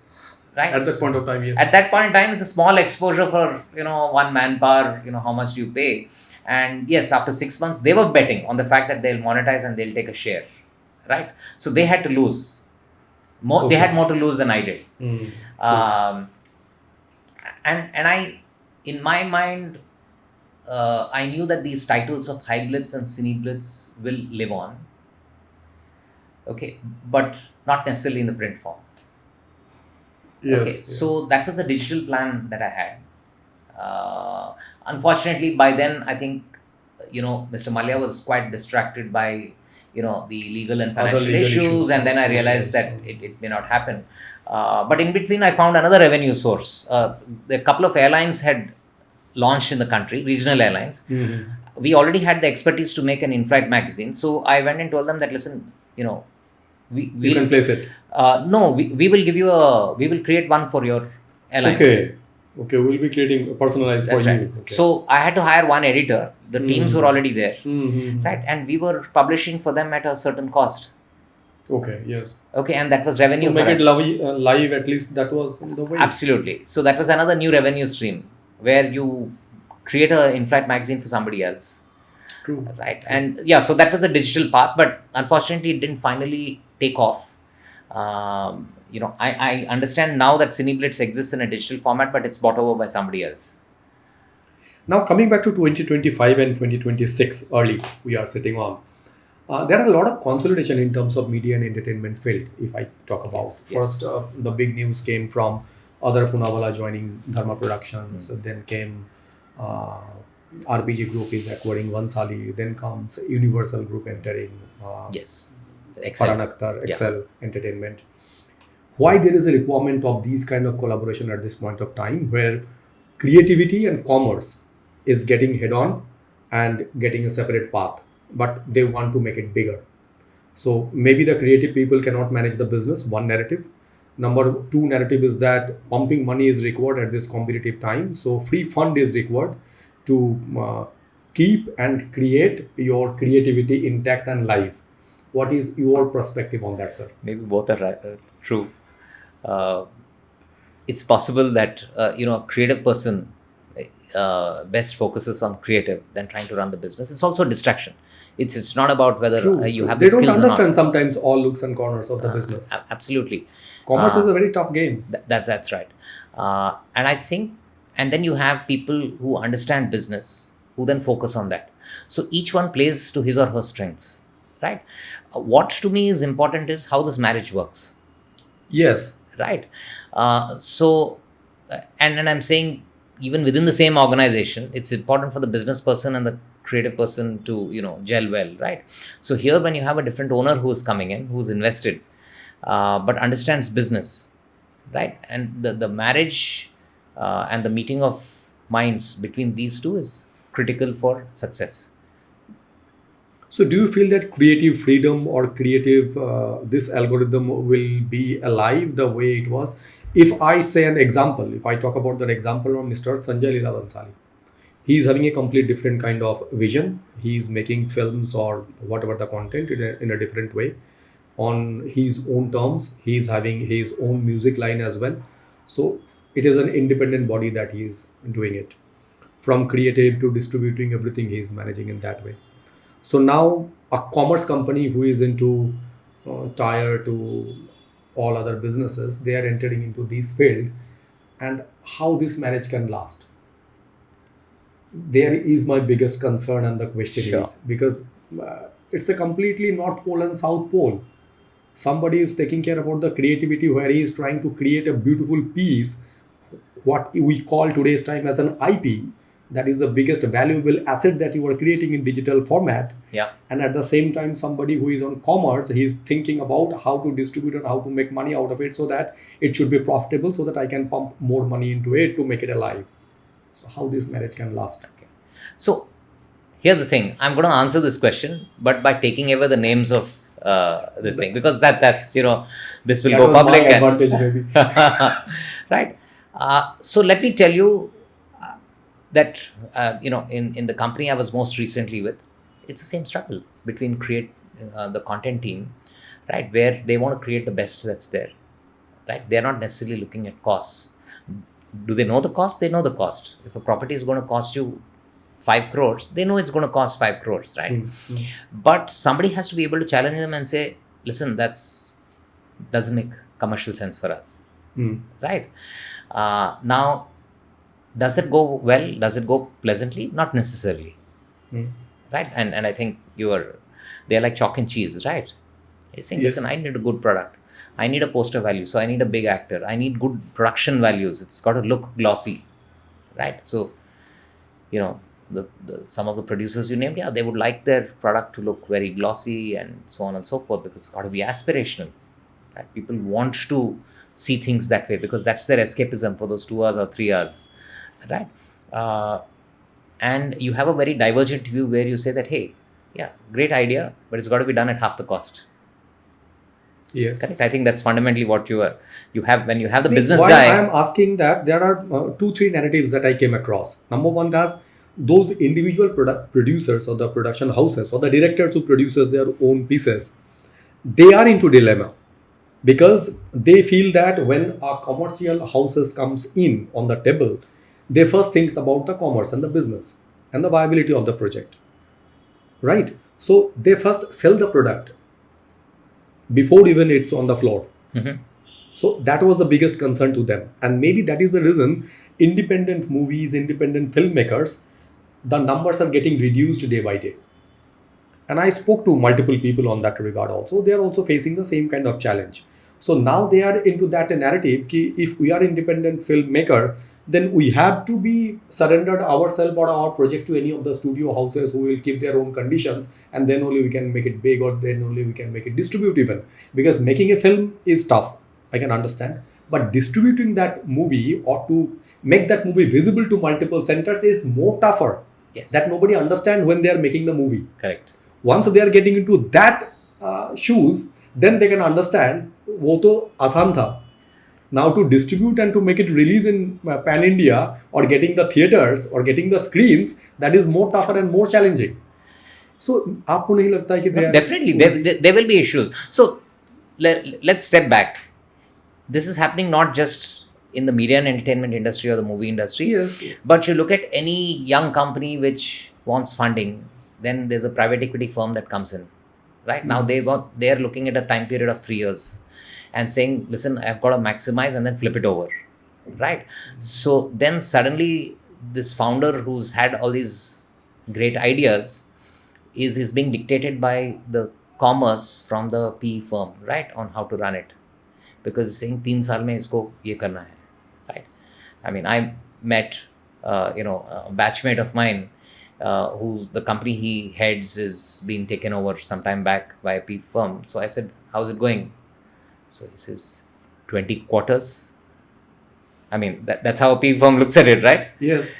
right? At that point of time, yes. At that point in time, it's a small exposure for one manpower. How much do you pay? And yes, after 6 months, they were betting on the fact that they'll monetize and they'll take a share, right? So they had to lose more. Okay. They had more to lose than I did. Mm. And I, in my mind, I knew that these titles of High Blitz and Cine Blitz will live on. Okay, but not necessarily in the print form. Yes. Okay, yes. so that was the digital plan that I had. Unfortunately, by then, I think, Mr. Malia was quite distracted by, the legal and Other financial legal issues, and then I realized yes. that it may not happen. But in between, I found another revenue source. A couple of airlines had launched in the country, regional airlines. Mhm. We already had the expertise to make an in-flight magazine. So I went and told them that, listen, You we'll, can place it. no, we will give you we will create one for your airline. Okay. Okay, we'll be creating personalized That's for right. you. Okay. So I had to hire one editor. The teams were already there, Mhm. right? And we were publishing for them at a certain cost. Okay, yes. Okay, and that was revenue To for make it us. live, at least that was the way. Absolutely. So that was another new revenue stream where you create a in-flight magazine for somebody else, True. right? And yeah, so that was the digital path, but unfortunately, it didn't finally take off. I understand now that Cineblitz exists in a digital format, but it's bought over by somebody else. Now, coming back to 2025 and 2026 early, we are sitting on. There are a lot of consolidation in terms of media and entertainment field, if I talk about. Yes. First, the big news came from Adar Poonawalla joining Dharma Productions. Then came RPG Group is acquiring Vansali. Then comes Universal Group entering Yes. Farhan Akhtar, Excel Entertainment. Why there is a requirement of these kind of collaboration at this point of time where creativity and commerce is getting head on and getting a separate path, but they want to make it bigger. So maybe the creative people cannot manage the business, one narrative. Number two narrative is that pumping money is required at this competitive time. So free fund is required to keep and create your creativity intact and live. What is your perspective on that, sir? Maybe both are true. It's possible that a creative person best focuses on creative than trying to run the business. It's also a distraction. It's not about whether you have They the skills don't understand or not. sometimes all looks and corners of the business. Absolutely. Commerce is a very tough game. That's right. And I think, and then you have people who understand business who then focus on that. So each one plays to his or her strengths, right? What to me is important is how this marriage works, Yes. right? And I'm saying even within the same organization, it's important for the business person and the creative person to gel well, right? So here, when you have a different owner who's coming in, who's invested, but understands business, right? And the marriage and the meeting of minds between these two is critical for success. So do you feel that creative freedom or creative, this algorithm will be alive the way it was? If I say an example, if I talk about that example of Mr. Sanjay Leela Bansali, he's having a complete different kind of vision. He's making films or whatever the content in a different way on his own terms. He's having his own music line as well. So it is an independent body that he's doing it. From creative to distributing, everything he's managing in that way. So now a commerce company who is into tire to all other businesses, they are entering into this field, and how this marriage can last. There is my biggest concern, and the question Sure. is because it's a completely North Pole and South Pole. Somebody is taking care about the creativity where he is trying to create a beautiful piece what we call today's time as an IP. That is the biggest valuable asset that you are creating in digital format. Yeah. And at the same time, somebody who is on commerce, he is thinking about how to distribute and how to make money out of it so that it should be profitable, so that I can pump more money into it to make it alive. So how this marriage can last? Okay. So here's the thing. I'm going to answer this question, but by taking away the names of this thing, because that's this will That go was public. my advantage, maybe. Right. So let me tell you that in the company I was most recently with, it's the same struggle between the content team, right, where they want to create the best that's there, right? They're not necessarily looking at costs. Do they know the cost? They know the cost. If a property is going to cost you 5 crores, they know it's going to cost 5 crores, right? But somebody has to be able to challenge them and say, listen, doesn't make commercial sense for us, right? Now, does it go well? Does it go pleasantly? Not necessarily, right? And I think they're like chalk and cheese, right? You're saying, Yes. listen, I need a good product. I need a poster value. So I need a big actor. I need good production values. It's got to look glossy, right? So, some of the producers you named, yeah, they would like their product to look very glossy and so on and so forth, because it's got to be aspirational, right? People want to see things that way because that's their escapism for those 2 hours or 3 hours, right? And you have a very divergent view where you say that, hey, yeah, great idea, but it's got to be done at half the cost. Yes. Correct. I think that's fundamentally what you have when you have the Why business I guy. am asking that, there are 2-3 narratives that I came across. Number one, that's those individual producers or the production houses or the directors who produces their own pieces, they are into dilemma because they feel that when a commercial houses comes in on the table, they first thinks about the commerce and the business and the viability of the project, right? So they first sell the product before even it's on the floor. So that was the biggest concern to them. And maybe that is the reason independent movies, independent filmmakers, the numbers are getting reduced day by day. And I spoke to multiple people on that regard also. They are also facing the same kind of challenge. So now they are into that narrative ki if we are independent filmmaker, then we have to be surrendered ourselves or our project to any of the studio houses who will give their own conditions, and then only we can make it big, or then only we can make it distribute even. Because making a film is tough, I can understand. But distributing that movie or to make that movie visible to multiple centers is more tougher. Yes. That nobody understands when they are making the movie. Correct. Once they are getting into that shoes, then they can understand wo to आसान था. Now to distribute and to make it release in pan India or getting the theaters or getting the screens, that is more tougher and more challenging. So आपको नहीं लगता है कि they are- Definitely, there will be issues. So let's step back. This is happening not just in the media and entertainment industry or the movie industry, Yes. but you look at any young company which wants funding, then there's a private equity firm that comes in. Right now, they are looking at a time period of 3 years and saying, listen, I've got to maximize and then flip it over. Right. So then suddenly this founder who's had all these great ideas is being dictated by the commerce from the PE firm, right, on how to run it. Because saying 3 साल में इसको ये करना है, right? I mean, I met a batchmate of mine who's the company he heads is being taken over some time back by a PE firm. So I said, how's it going? So he says, 20 quarters. I mean, that's how a PE firm looks at it, right? Yes.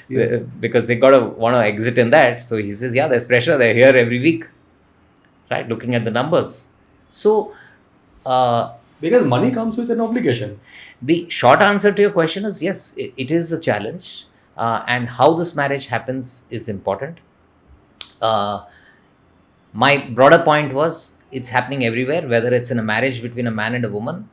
Because they want to exit in that. So he says, yeah, there's pressure. They're here every week, right? Looking at the numbers. So Because money comes with an obligation. the short answer to your question is yes, it is a challenge. And how this marriage happens is important. My broader point was it's happening everywhere, whether it's in a marriage between a man and a woman,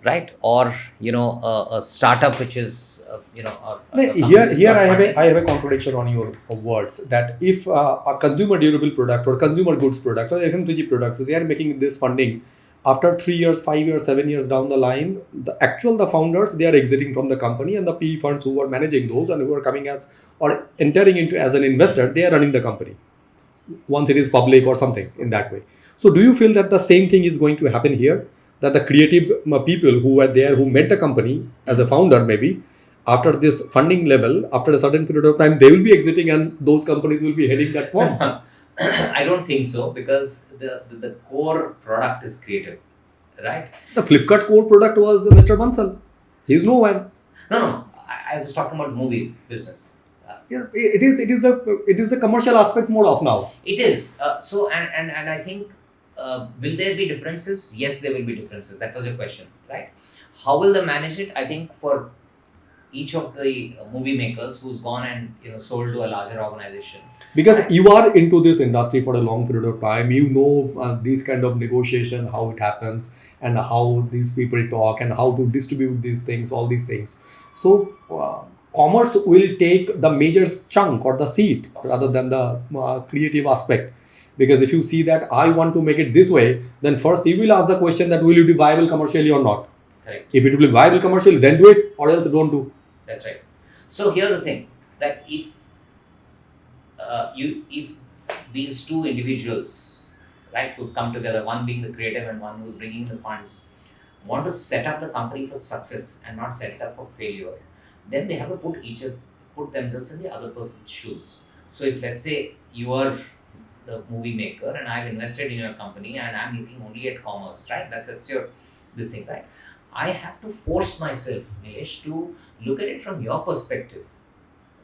right? Or, a startup which is, a company Here that's I got have funding. I have a contradiction on your words that if a consumer durable product or consumer goods product or FMCG products, they are making this funding after 3 years, 5 years, 7 years down the line, the founders, they are exiting from the company, and the PE funds who are managing those and who are coming as or entering into as an investor, they are running the company once it is public or something in that way. So do you feel that the same thing is going to happen here? That the creative people who were there, who met the company as a founder maybe, after this funding level, after a certain period of time, they will be exiting and those companies will be heading that form. I don't think so, because the core product is creative, right? The Flipkart core product was Mr. Bansal. He's nowhere. No. I was talking about movie business. Yeah, it is the commercial aspect more of now. It is. So, and I think, will there be differences? Yes, there will be differences. That was your question, right? How will they manage it? I think for each of the movie makers who's gone and sold to a larger organization. Because right? you are into this industry for a long period of time, you know these kind of negotiation, how it happens, and how these people talk, and how to distribute these things, all these things. So, commerce will take the major chunk or the seat rather than the creative aspect. Because if you see that I want to make it this way, then first you will ask the question that will it be viable commercially or not. Correct. If it will be viable commercially, then do it, or else don't do. That's right. So here's the thing, that if these two individuals, right, who've come together, one being the creative and one who's bringing the funds, want to set up the company for success and not set it up for failure, then they have to put themselves in the other person's shoes. So if, let's say, you are the movie maker and I've invested in your company and I'm looking only at commerce, right? That's your this thing, right? I have to force myself, Nilesh, to look at it from your perspective,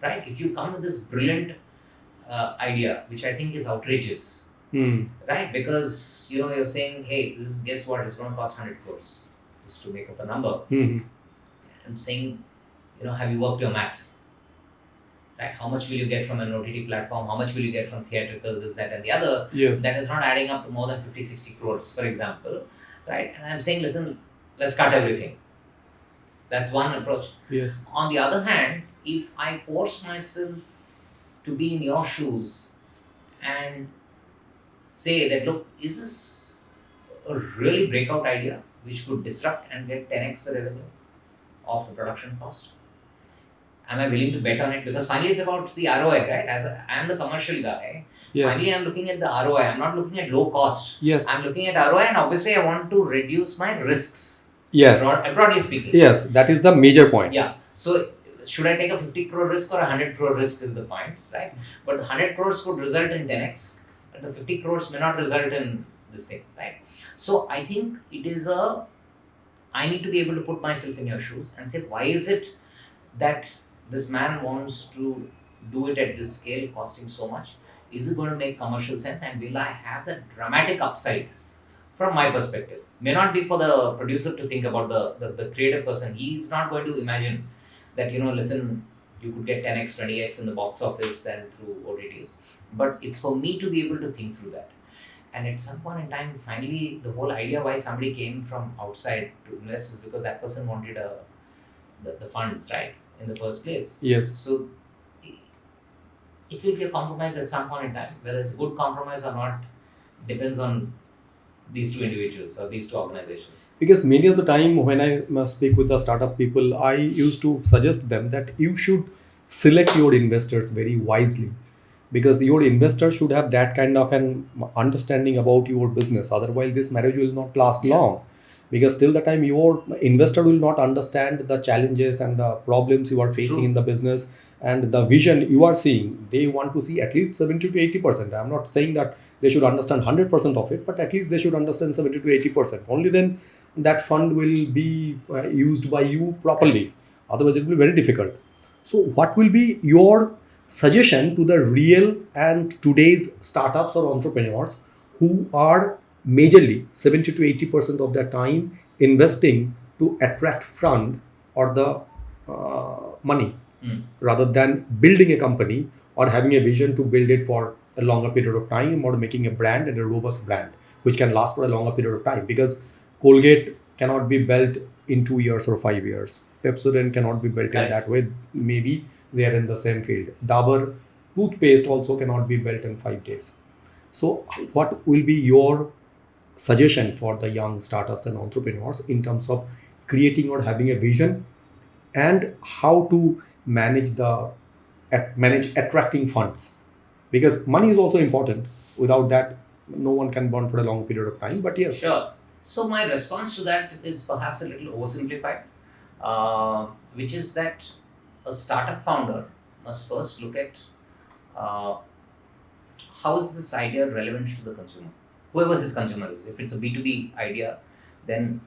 right? If you come with this brilliant idea, which I think is outrageous, right? Because you're saying, hey, guess what? It's going to cost 100 crores, just to make up a number. I'm saying, have you worked your math? Right? How much will you get from an OTT platform? How much will you get from theatrical, this, that, and the other? Yes. That is not adding up to more than 50, 60 crores, for example, right? And I'm saying, listen, let's cut everything. That's one approach. Yes. On the other hand, if I force myself to be in your shoes and say that, look, is this a really breakout idea which could disrupt and get 10x the revenue of the production cost? Am I willing to bet on it? Because finally it's about the ROI, right? I'm the commercial guy. Yes. Finally I'm looking at the ROI. I'm not looking at low cost. Yes. I'm looking at ROI, and obviously I want to reduce my risks. Yes. Broadly speaking. Yes, that is the major point. Yeah. So should I take a 50 crore risk or a 100 crore risk is the point, right? But the 100 crores could result in 10x, but the 50 crores may not result in this thing, right? So I think I need to be able to put myself in your shoes and say, why is it that this man wants to do it at this scale, costing so much? Is it going to make commercial sense, and will I have the dramatic upside from my perspective? May not be for the producer to think about, the creative person. He's not going to imagine that, listen, you could get 10x, 20x in the box office and through OTTs. But it's for me to be able to think through that. And at some point in time, finally, the whole idea why somebody came from outside to invest is because that person wanted the funds, right, in the first place. Yes. So it will be a compromise at some point in time. Whether it's a good compromise or not depends on these two individuals or these two organizations. Because many of the time when I speak with the startup people, I used to suggest them that you should select your investors very wisely, because your investor should have that kind of an understanding about your business. Otherwise, this marriage will not last long. Because till the time your investor will not understand the challenges and the problems you are facing in the business and the vision you are seeing, they want to see at least 70 to 80%. I'm not saying that they should understand 100% of it, but at least they should understand 70 to 80%. Only then that fund will be used by you properly. Otherwise, it will be very difficult. So what will be your suggestion to the real and today's startups or entrepreneurs who are majorly 70 to 80% of their time investing to attract fund or the money rather than building a company or having a vision to build it for a longer period of time or making a brand and a robust brand which can last for a longer period of time? Because Colgate cannot be built in 2 years or 5 years. Pepsodent cannot be built in that way. Maybe they are in the same field. Dabur toothpaste also cannot be built in 5 days. So what will be your suggestion for the young startups and entrepreneurs in terms of creating or having a vision and how to manage attracting funds? Because money is also important. Without that, no one can burn for a long period of time. But yes. Sure. So my response to that is perhaps a little oversimplified, which is that a startup founder must first look at uh, how is this idea relevant to the consumer, whoever his consumer is. If it's a B2B idea, then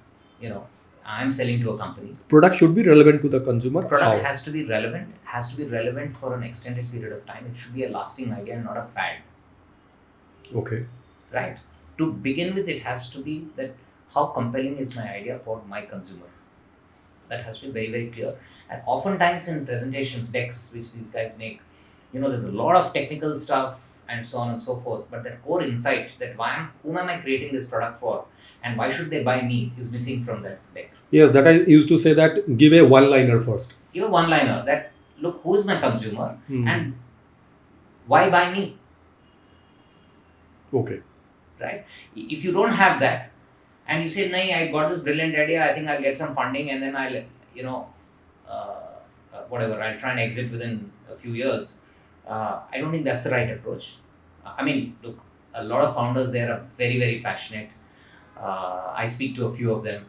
I'm selling to a company. Product should be relevant to the consumer. Product How? has to be relevant for an extended period of time. It should be a lasting idea and not a fad. Okay. Right? To begin with, it has to be that how compelling is my idea for my consumer. That has to be very, very clear. And oftentimes in presentations, decks, which these guys make, there's a lot of technical stuff and so on and so forth. But that core insight that whom am I creating this product for and why should they buy me is missing from that deck. Yes, that I used to say that give a one-liner first. Give a one-liner that, look, who is my consumer Hmm. and why buy me? Okay. Right? If you don't have that and you say, "Nahi, I got this brilliant idea, I think I'll get some funding and then I'll, whatever, I'll try and exit within a few years." I don't think that's the right approach. I mean, look, a lot of founders there are very, very passionate. I speak to a few of them,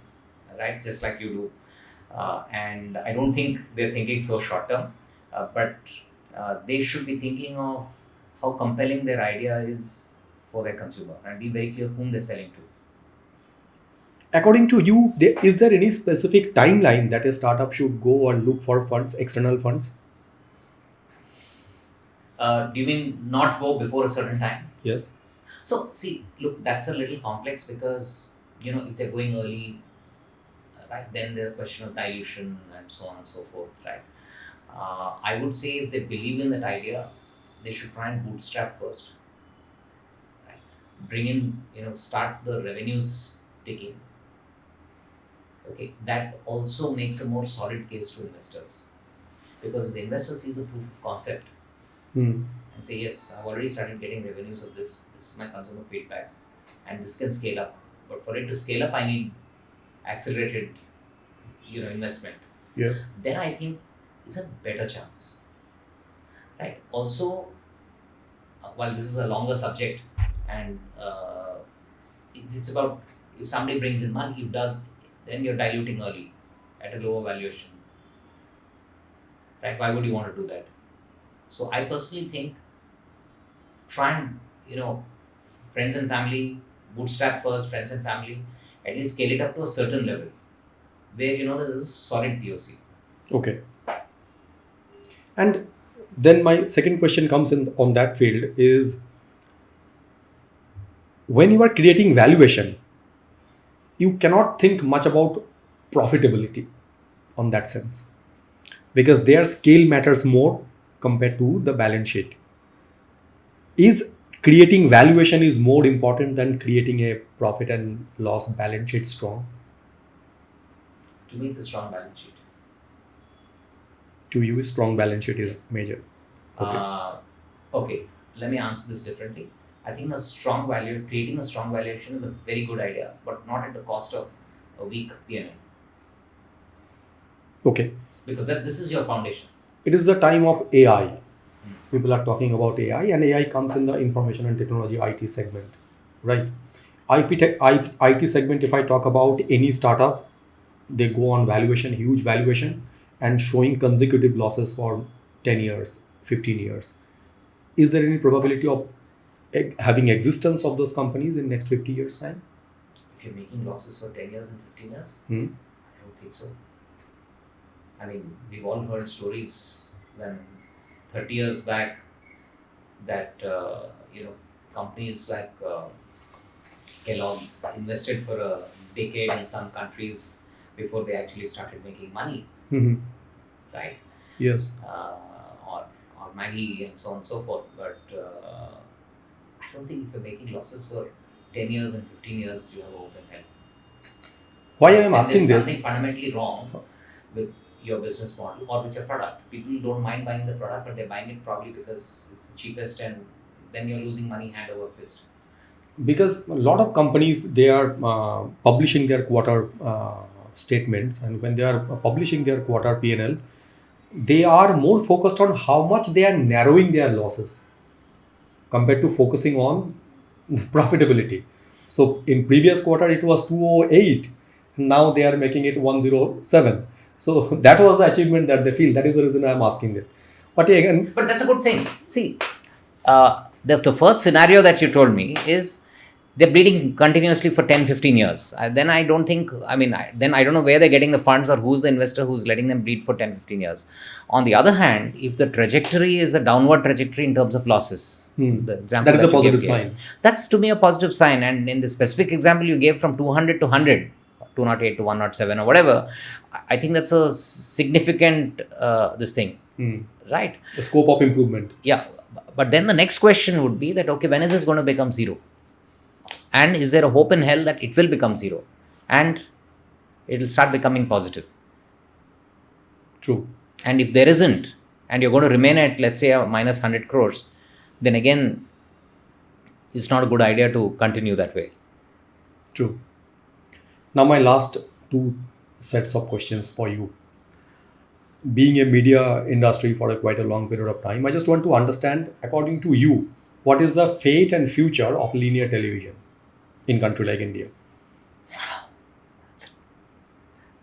right? Just like you do. And I don't think they're thinking so short term, but they should be thinking of how compelling their idea is for their consumer and be very clear whom they're selling to. According to you, is there any specific timeline that a startup should go and look for funds, external funds? Do you mean not go before a certain time? Yes. So, see, look, that's a little complex because, if they're going early, right, then there's a question of dilution and so on and so forth, right? I would say if they believe in that idea, they should try and bootstrap first. Right? Bring in, start the revenues ticking. Okay, that also makes a more solid case to investors. Because if the investor sees a proof of concept, Hmm. and say, yes, I've already started getting revenues of this is my consumer feedback, and this can scale up. But for it to scale up, I need accelerated, investment. Yes. Then I think it's a better chance. Right? Also, while this is a longer subject, and it's about if somebody brings in money, then you're diluting early at a lower valuation. Right? Why would you want to do that? So I personally think try and, friends and family, bootstrap first, friends and family, at least scale it up to a certain level where there is a solid POC. Okay. And then my second question comes in on that field is when you are creating valuation, you cannot think much about profitability on that sense because their scale matters more compared to the balance sheet. Is creating valuation is more important than creating a profit and loss balance sheet strong? To me, it's a strong balance sheet. To you, strong balance sheet is major. Okay. Okay, let me answer this differently. I think creating a strong valuation is a very good idea, but not at the cost of a weak P&L. Okay. Because this is your foundation. It is the time of AI. People are talking about AI, and AI comes in the information and technology IT segment, right? IT segment, if I talk about any startup, they go on valuation, huge valuation, and showing consecutive losses for 10 years, 15 years. Is there any probability of having existence of those companies in next 50 years time? If you're making losses for 10 years and 15 years, Hmm. I don't think so. I mean, we've all heard stories when 30 years back that, companies like Kellogg's invested for a decade in some countries before they actually started making money, Mm-hmm. right? Yes. Or Maggie and so on and so forth. But I don't think if you're making losses for 10 years and 15 years, you have open hell. Why I am And asking there's this? something fundamentally wrong with your business model or with your product. People don't mind buying the product, but they're buying it probably because it's the cheapest, and then you're losing money hand over fist. Because a lot of companies, they are publishing their quarter statements, and when they are publishing their quarter P&L, they are more focused on how much they are narrowing their losses compared to focusing on profitability. So in previous quarter it was 208, now they are making it 107. So that was the achievement that they feel. That is the reason I am asking it. But again, But that's a good thing. See, the first scenario that you told me is they're bleeding continuously for 10, 15 years. Then I don't think, then I don't know where they're getting the funds or who's the investor who's letting them bleed for 10, 15 years. On the other hand, if the trajectory is a downward trajectory in terms of losses, the example that is a you gave positive here, sign. that's to me a positive sign. And in the specific example you gave from 200 to 100, 208 to 107 or whatever, I think that's a significant this thing, right? The scope of improvement. Yeah. But then the next question would be that, okay, when is this going to become zero? And is there a hope in hell that it will become zero? And it will start becoming positive. True. And if there isn't, and you're going to remain at, let's say, a minus 100 crores, then again, it's not a good idea to continue that way. True. Now my last two sets of questions for you. Being a media industry for quite a long period of time, I just want to understand, according to you, what is the fate and future of linear television in country like India?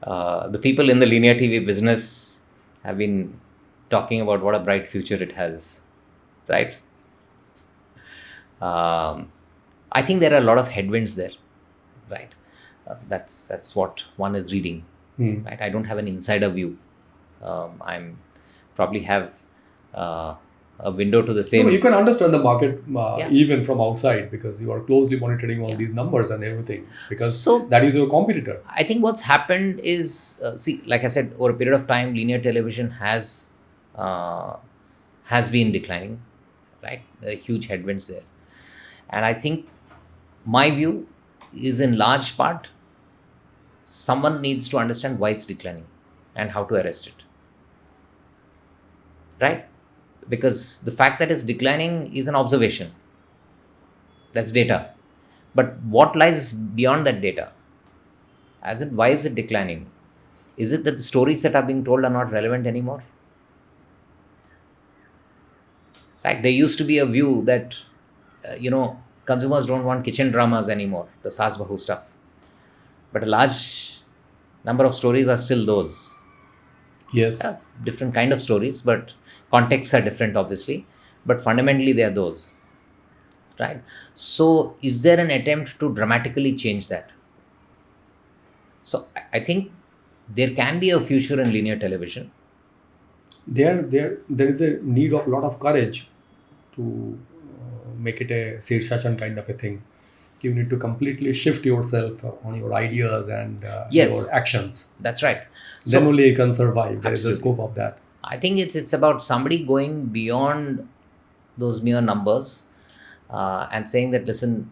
The people in the linear TV business have been talking about what a bright future it has, right? I think there are a lot of headwinds there, right? That's what one is reading, right? I don't have an insider view. I'm probably have a window to the same. No, you can understand the market Yeah. even from outside, because you are closely monitoring all these numbers and everything, because So- that is your competitor. I think what's happened is, like I said, over a period of time, linear television has been declining, right? There are huge headwinds there. And I think my view is, in large part, someone needs to understand why it's declining and how to arrest it, right? Because the fact that it's declining is an observation. That's data. But what lies beyond that data? Why is it declining? Is it that the stories that are being told are not relevant anymore? Right? There used to be a view that, consumers don't want kitchen dramas anymore, the Saas Bahu stuff. But a large number of stories are still those. Yes. Different kind of stories, but contexts are different, obviously. But fundamentally, they are those. Right? So, is there an attempt to dramatically change that? So, I think there can be a future in linear television. There is a need of a lot of courage to make it a Sirsashan kind of a thing. You need to completely shift yourself on your ideas and Yes. your actions. That's right. Then So, only you can survive. There is a Absolutely. scope of that. I think it's about somebody going beyond those mere numbers and saying that, listen,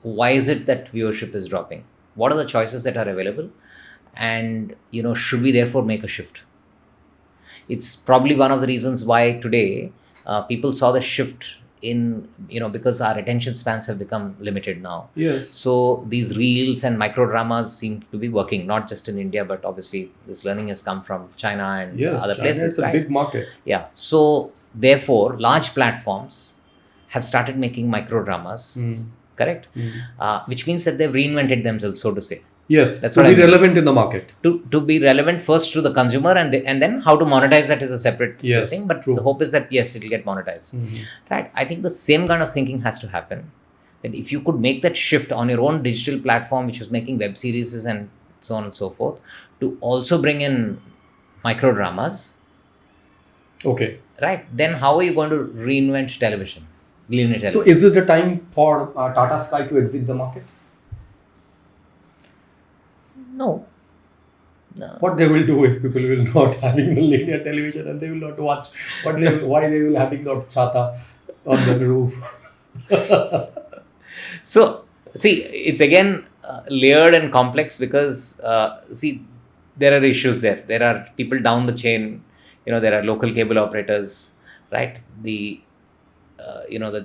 why is it that viewership is dropping? What are the choices that are available? And, should we therefore make a shift? It's probably one of the reasons why today people saw the shift in, because our attention spans have become limited now. Yes. So these reels and micro dramas seem to be working, not just in India, but obviously this learning has come from China and Yes. other China places. is a right? big market. Yeah. So therefore, large platforms have started making micro dramas, correct? Which means that they've reinvented themselves, so to say. Yes. That's to what be I mean. relevant in the market. To be relevant first to the consumer, and then how to monetize that is a separate Yes, thing. But true. the hope is that yes, it will get monetized. Right? I think the same kind of thinking has to happen. That if you could make that shift on your own digital platform, which was making web series and so on and so forth, to also bring in micro dramas, Okay. right? Then how are you going to reinvent television? Linear television. So is this the time for Tata Sky to exit the market? No. What they will do if people will not having the linear television and they will not watch? Why they will having the chata on the roof? So, see, it's again layered and complex because, there are issues there. There are people down the chain, there are local cable operators, right? The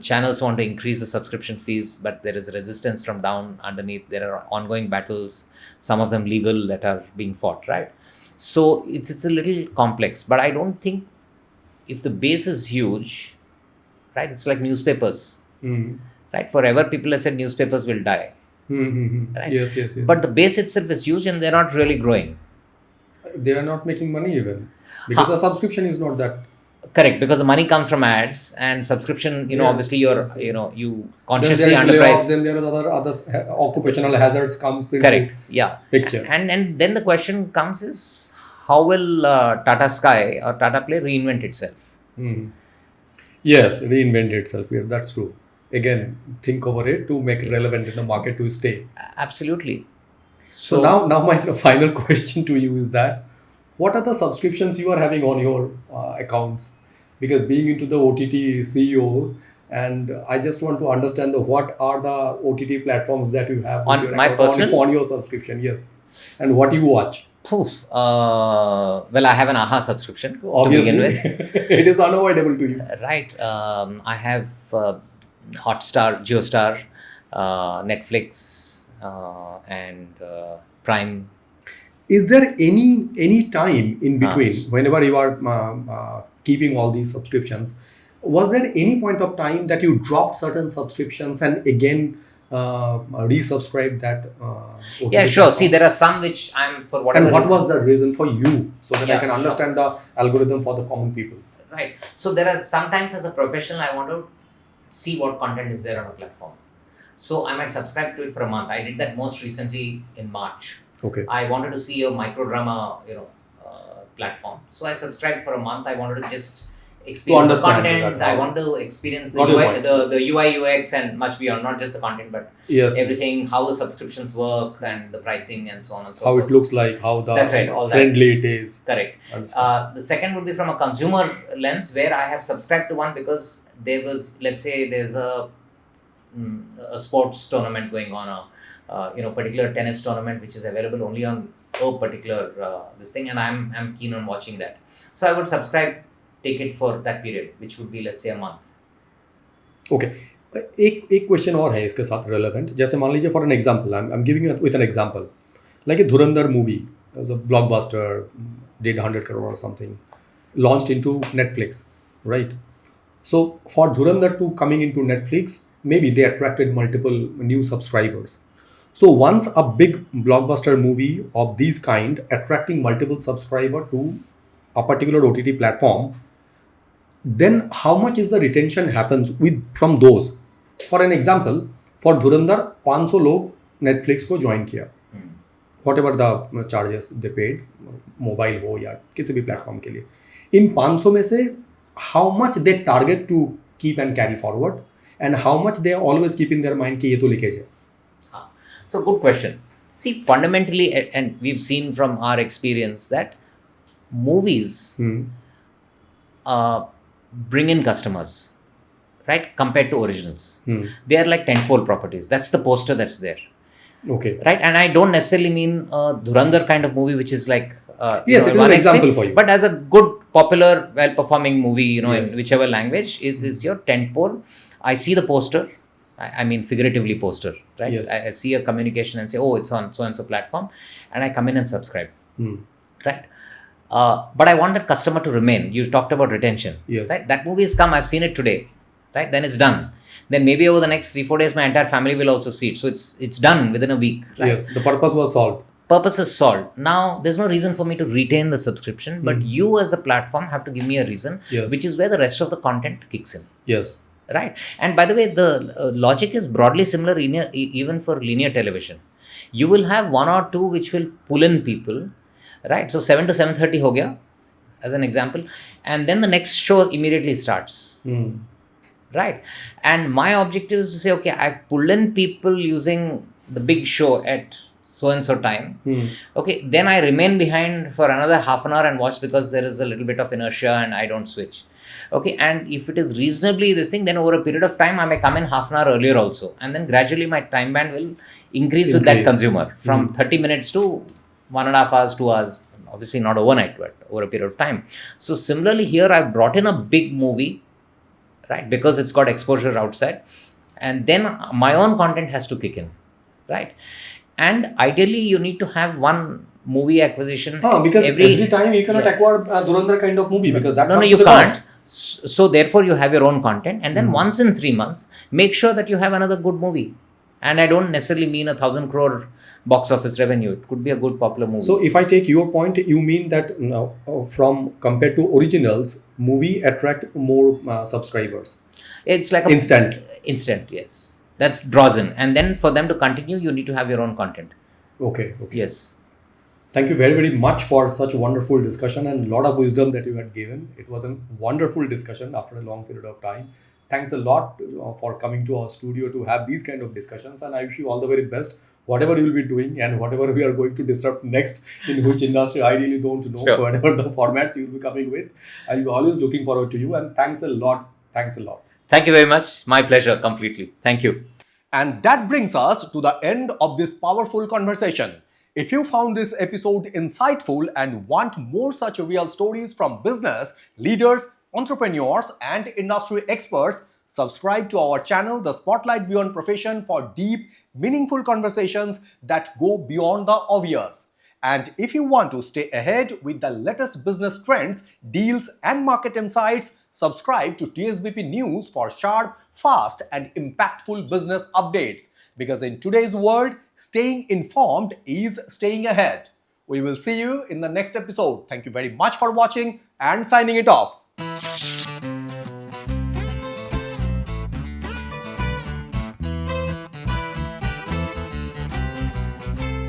channels want to increase the subscription fees, but there is resistance from down underneath. There are ongoing battles, some of them legal, that are being fought, right? So, it's a little complex, but I don't think if the base is huge, right? It's like newspapers. Right? Forever, people have said newspapers will die. Right? Yes. But the base itself is huge and they're not really growing. They are not making money even because the subscription is not that. Correct, because the money comes from ads and subscription. Yeah. Obviously you're, you Then consciously there is underprice. layoff, then there is other occupational hazards comes into Correct. Yeah. picture. And then the question comes is, how will Tata Sky or Tata Play reinvent itself? Yes, reinvent itself. Yes, that's true. Again, think over it to make it relevant in the market to stay. Absolutely. So now my final question to you is that what are the subscriptions you are having on your accounts? Because being into the OTT CEO, and I just want to understand what are the OTT platforms that you have On with your my account, personal- on your subscription, yes, and what you watch. Poof. Well, I have an AHA subscription Obviously, to begin with. it is unavoidable to you. Right. I have Hotstar, JioStar, Netflix, and Prime. Is there any time in between Yes. whenever you are keeping all these subscriptions? Was there any point of time that you dropped certain subscriptions and again resubscribed that? OTT Yeah, sure. platform? See, there are some which I'm, for whatever And what reason- was the reason for you, so that I Yeah, can sure. understand the algorithm for the common people? Right. So there are sometimes as a professional, I want to see what content is there on a platform. So I might subscribe to it for a month. I did that most recently in March. Okay. I wanted to see a microdrama, platform. So I subscribed for a month. I wanted to just experience the understand content. that. I want to experience the Got your UI, point. the UI UX and much beyond, not just the content, but Yes. everything, how the subscriptions work and the pricing and so on and so How forth. it looks like, how the That's right, all that. friendly it is. Correct. Understand. The second would be from a consumer lens, where I have subscribed to one because there was, let's say, there's a sports tournament going on, a particular tennis tournament which is available only on a particular this thing, and I'm keen on watching that. So I would subscribe, take it for that period, which would be, let's say, a month. Okay. एक question और है इसके साथ relevant. जैसे मान लीजिए for an example, I'm giving you with an example, like a Dhurandhar movie, it was a blockbuster, did 100 crore or something, launched into Netflix, right? So for Dhurandhar 2 coming into Netflix, maybe they attracted multiple new subscribers. So once a big blockbuster movie of these kind attracting multiple subscriber to a particular OTT platform, then how much is the retention happens from those? For an example, for Dhurandhar 500 लोग Netflix को join किया, whatever the charges they paid, mobile हो या किसी भी platform के लिए. In 500 में से how much they target to keep and carry forward, and how much they always keep in their mind कि ये तो leakage है. So good question. See, fundamentally, and we've seen from our experience that movies bring in customers, right? Compared to originals. They are like tentpole properties. That's the poster that's there, Okay. right? And I don't necessarily mean a Dhurandhar kind of movie, which is like Yes, it is one an example extreme, for you. But as a good, popular, well-performing movie, Yes. in whichever language is your tentpole. I see the poster. I mean figuratively poster, right? Yes. I see a communication and say, oh, it's on so and so platform, and I come in and subscribe, right? But I want that customer to remain. You talked about retention, Yes. right? That movie has come. I've seen it today, right? Then it's done. Then maybe over the next 3-4 days, my entire family will also see it. So it's done within a week, right? Yes, the purpose was solved. Purpose is solved. Now, there's no reason for me to retain the subscription, but you as the platform have to give me a reason, Yes. which is where the rest of the content kicks in. Yes. Right. And by the way, the logic is broadly similar even for linear television. You will have one or two which will pull in people, right? So 7 to 7:30 ho gaya, as an example. And then the next show immediately starts. Right. And my objective is to say, okay, I've pulled in people using the big show at so and so time. Okay. Then I remain behind for another half an hour and watch because there is a little bit of inertia and I don't switch. Okay, and if it is reasonably this thing, then over a period of time, I may come in half an hour earlier also. And then gradually my time band will increase with that consumer from 30 minutes to 1.5 hours, 2 hours. Obviously not overnight, but over a period of time. So similarly here, I've brought in a big movie, right? Because it's got exposure outside. And then my own content has to kick in, right? And ideally, you need to have one movie acquisition. Because every time you cannot acquire a Dhurandhar kind of movie because that No, comes you with a can't. cost. So therefore, you have your own content, and then once in 3 months, make sure that you have another good movie. And I don't necessarily mean 1,000 crore box office revenue. It could be a good popular movie. So if I take your point, you mean that from compared to originals, movie attract more subscribers. It's like a instant, yes. That's draws in. And then for them to continue, you need to have your own content. Okay. Yes. Thank you very, very much for such a wonderful discussion and a lot of wisdom that you had given. It was a wonderful discussion after a long period of time. Thanks a lot for coming to our studio to have these kind of discussions, and I wish you all the very best, whatever you will be doing and whatever we are going to disrupt next, in which industry I really don't know, Sure. whatever the formats you will be coming with. I'll be always looking forward to you, and thanks a lot. Thanks a lot. Thank you very much. My pleasure, completely. Thank you. And that brings us to the end of this powerful conversation. If you found this episode insightful and want more such real stories from business leaders, entrepreneurs, and industry experts, subscribe to our channel, The Spotlight Beyond Profession, for deep, meaningful conversations that go beyond the obvious. And if you want to stay ahead with the latest business trends, deals, and market insights, subscribe to TSBP News for sharp, fast, and impactful business updates. Because in today's world, staying informed is staying ahead. We will see you in the next episode. Thank you very much for watching and signing it off.